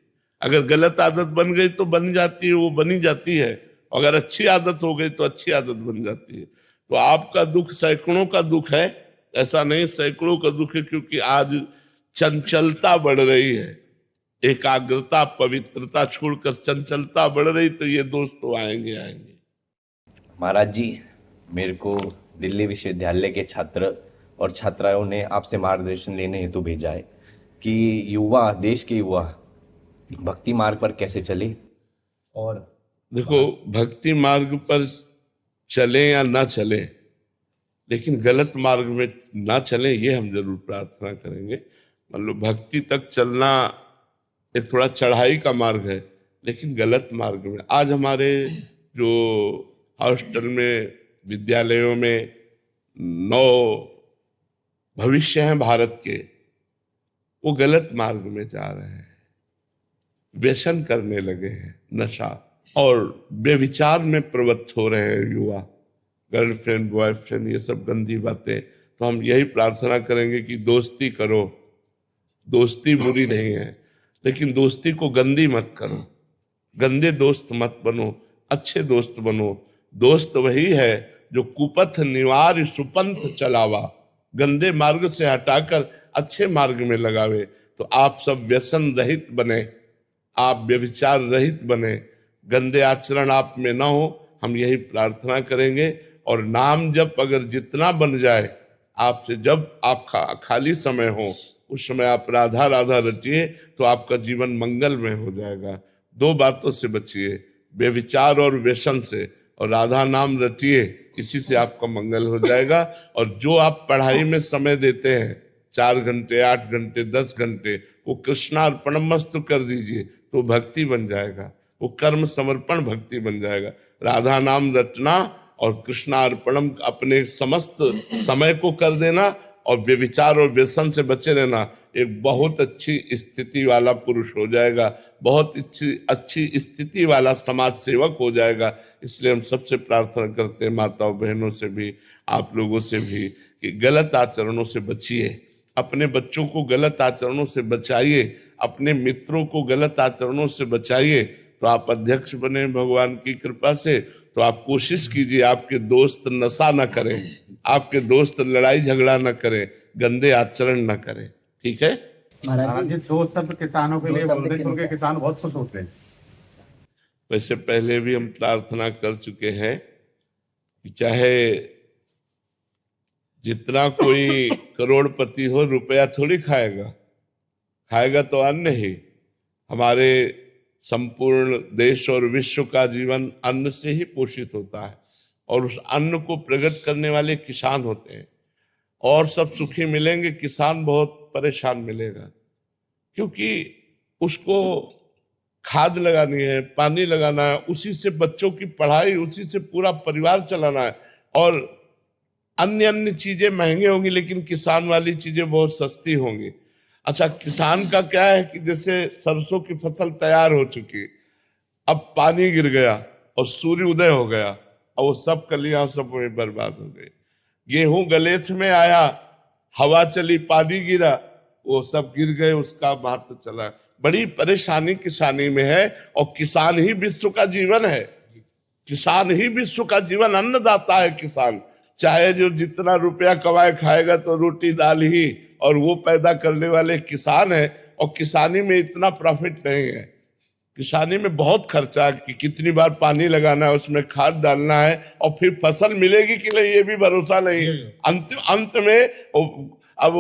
अगर गलत आदत बन गई तो बन जाती है, वो बनी जाती है। अगर अच्छी आदत हो गई तो अच्छी आदत बन जाती है। तो आपका दुख सैकड़ों का दुख है, ऐसा नहीं सैकड़ों का दुख है, क्योंकि आज चंचलता बढ़ रही है। एकाग्रता पवित्रता छोड़कर चंचलता बढ़ रही, तो ये दोस्त तो आएंगे आएंगे। महाराज जी, मेरे को दिल्ली विश्वविद्यालय के छात्र और छात्राओं ने आपसे मार्गदर्शन लेने हेतु भेजा है कि युवा, देश के युवा भक्ति मार्ग पर कैसे चले। और देखो, भक्ति मार्ग पर चले या ना चले, लेकिन गलत मार्ग में ना चले, ये हम जरूर प्रार्थना करेंगे। मतलब भक्ति तक चलना एक थोड़ा चढ़ाई का मार्ग है, लेकिन गलत मार्ग में। आज हमारे जो हॉस्टल में, विद्यालयों में 9 भविष्य हैं भारत के, वो गलत मार्ग में जा रहे हैं, व्यसन करने लगे हैं, नशा और बेविचार में प्रवृत्त हो रहे हैं युवा। गर्लफ्रेंड, बॉयफ्रेंड, ये सब गंदी बातें। तो हम यही प्रार्थना करेंगे कि दोस्ती करो, दोस्ती बुरी नहीं है, लेकिन दोस्ती को गंदी मत करो, गंदे दोस्त मत बनो, अच्छे दोस्त बनो। दोस्त वही है जो कुपथ निवार सुपंथ चलावा, गंदे मार्ग से हटाकर अच्छे मार्ग में लगावे। तो आप सब व्यसन रहित बने, आप व्यभिचार रहित बने, गंदे आचरण आप में ना हो, हम यही प्रार्थना करेंगे। और नाम जप अगर जितना बन जाए आपसे, जब आप खाली समय हो उस समय आप राधा राधा रटिए, तो आपका जीवन मंगल में हो जाएगा। 2 बातों से बचिए, व्यभिचार और व्यसन से, और राधा नाम रटिए, इसी से आपका मंगल हो जाएगा। और जो आप पढ़ाई में समय देते हैं, 4 घंटे, 8 घंटे, 10 घंटे, वो कृष्णार्पणमस्तु कर दीजिए, तो भक्ति बन जाएगा, वो कर्म समर्पण भक्ति बन जाएगा। राधा नाम रटना और कृष्णार्पणम अपने समस्त समय को कर देना, और व्यभिचार और व्यसन से बचे रहना, एक बहुत अच्छी स्थिति वाला पुरुष हो जाएगा, बहुत अच्छी स्थिति वाला समाज सेवक हो जाएगा। इसलिए हम सबसे प्रार्थना करते हैं, माताओं बहनों से भी, आप लोगों से भी, कि गलत आचरणों से बचिए, अपने बच्चों को गलत आचरणों से बचाइए, अपने मित्रों को गलत आचरणों से बचाइए। तो आप अध्यक्ष बने भगवान की कृपा से, तो आप कोशिश कीजिए आपके दोस्त नशा न करें, आपके दोस्त लड़ाई झगड़ा न करें, गंदे आचरण न करें। ठीक है महाराज जी, 2 शब्द किसानों के लिए बोल दें, क्योंकि किसान बहुत खुश होते हैं। वैसे पहले भी हम प्रार्थना कर चुके हैं कि चाहे जितना कोई करोड़पति हो, रुपया थोड़ी खाएगा, खाएगा तो अन्न ही। हमारे संपूर्ण देश और विश्व का जीवन अन्न से ही पोषित होता है, और उस अन्न को प्रकट करने वाले किसान होते हैं। और सब सुखी मिलेंगे, किसान बहुत परेशान मिलेगा, क्योंकि उसको खाद लगानी है, पानी लगाना है, उसी से बच्चों की पढ़ाई, उसी से पूरा परिवार चलाना है। और अन्य चीजें महंगी होंगी, लेकिन किसान वाली चीजें बहुत सस्ती होंगी। अच्छा, किसान का क्या है कि जैसे सरसों की फसल तैयार हो चुकी, अब पानी गिर गया और सूर्य उदय हो गया, और वो सब कलियां सब में बर्बाद हो गई। गेहूं गलेथ में आया, हवा चली, पानी गिरा, वो सब गिर गए, उसका महत्व चला। बड़ी परेशानी किसानी में है, और किसान ही विश्व का जीवन है, किसान ही विश्व का जीवन, अन्नदाता है किसान। चाहे जो जितना रुपया कमाए खाएगा तो रोटी दाल ही, और वो पैदा करने वाले किसान है। और किसानी में इतना प्रॉफिट नहीं है, किसानी में बहुत खर्चा है कि कितनी बार पानी लगाना है, उसमें खाद डालना है, और फिर फसल मिलेगी कि नहीं ये भी भरोसा नहीं। अंत में अब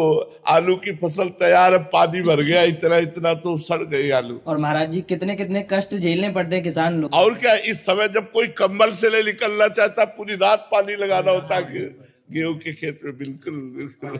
आलू की फसल तैयार है, पानी भर गया इतना इतना, तो सड़ गई आलू। और महाराज जी, कितने कितने कष्ट झेलने पड़ते हैं किसान लोग। और क्या, इस समय जब कोई कंबल से ले निकलना चाहता, पूरी रात पानी लगाना होता है गेहूं के खेत में। बिल्कुल बिल्कुल।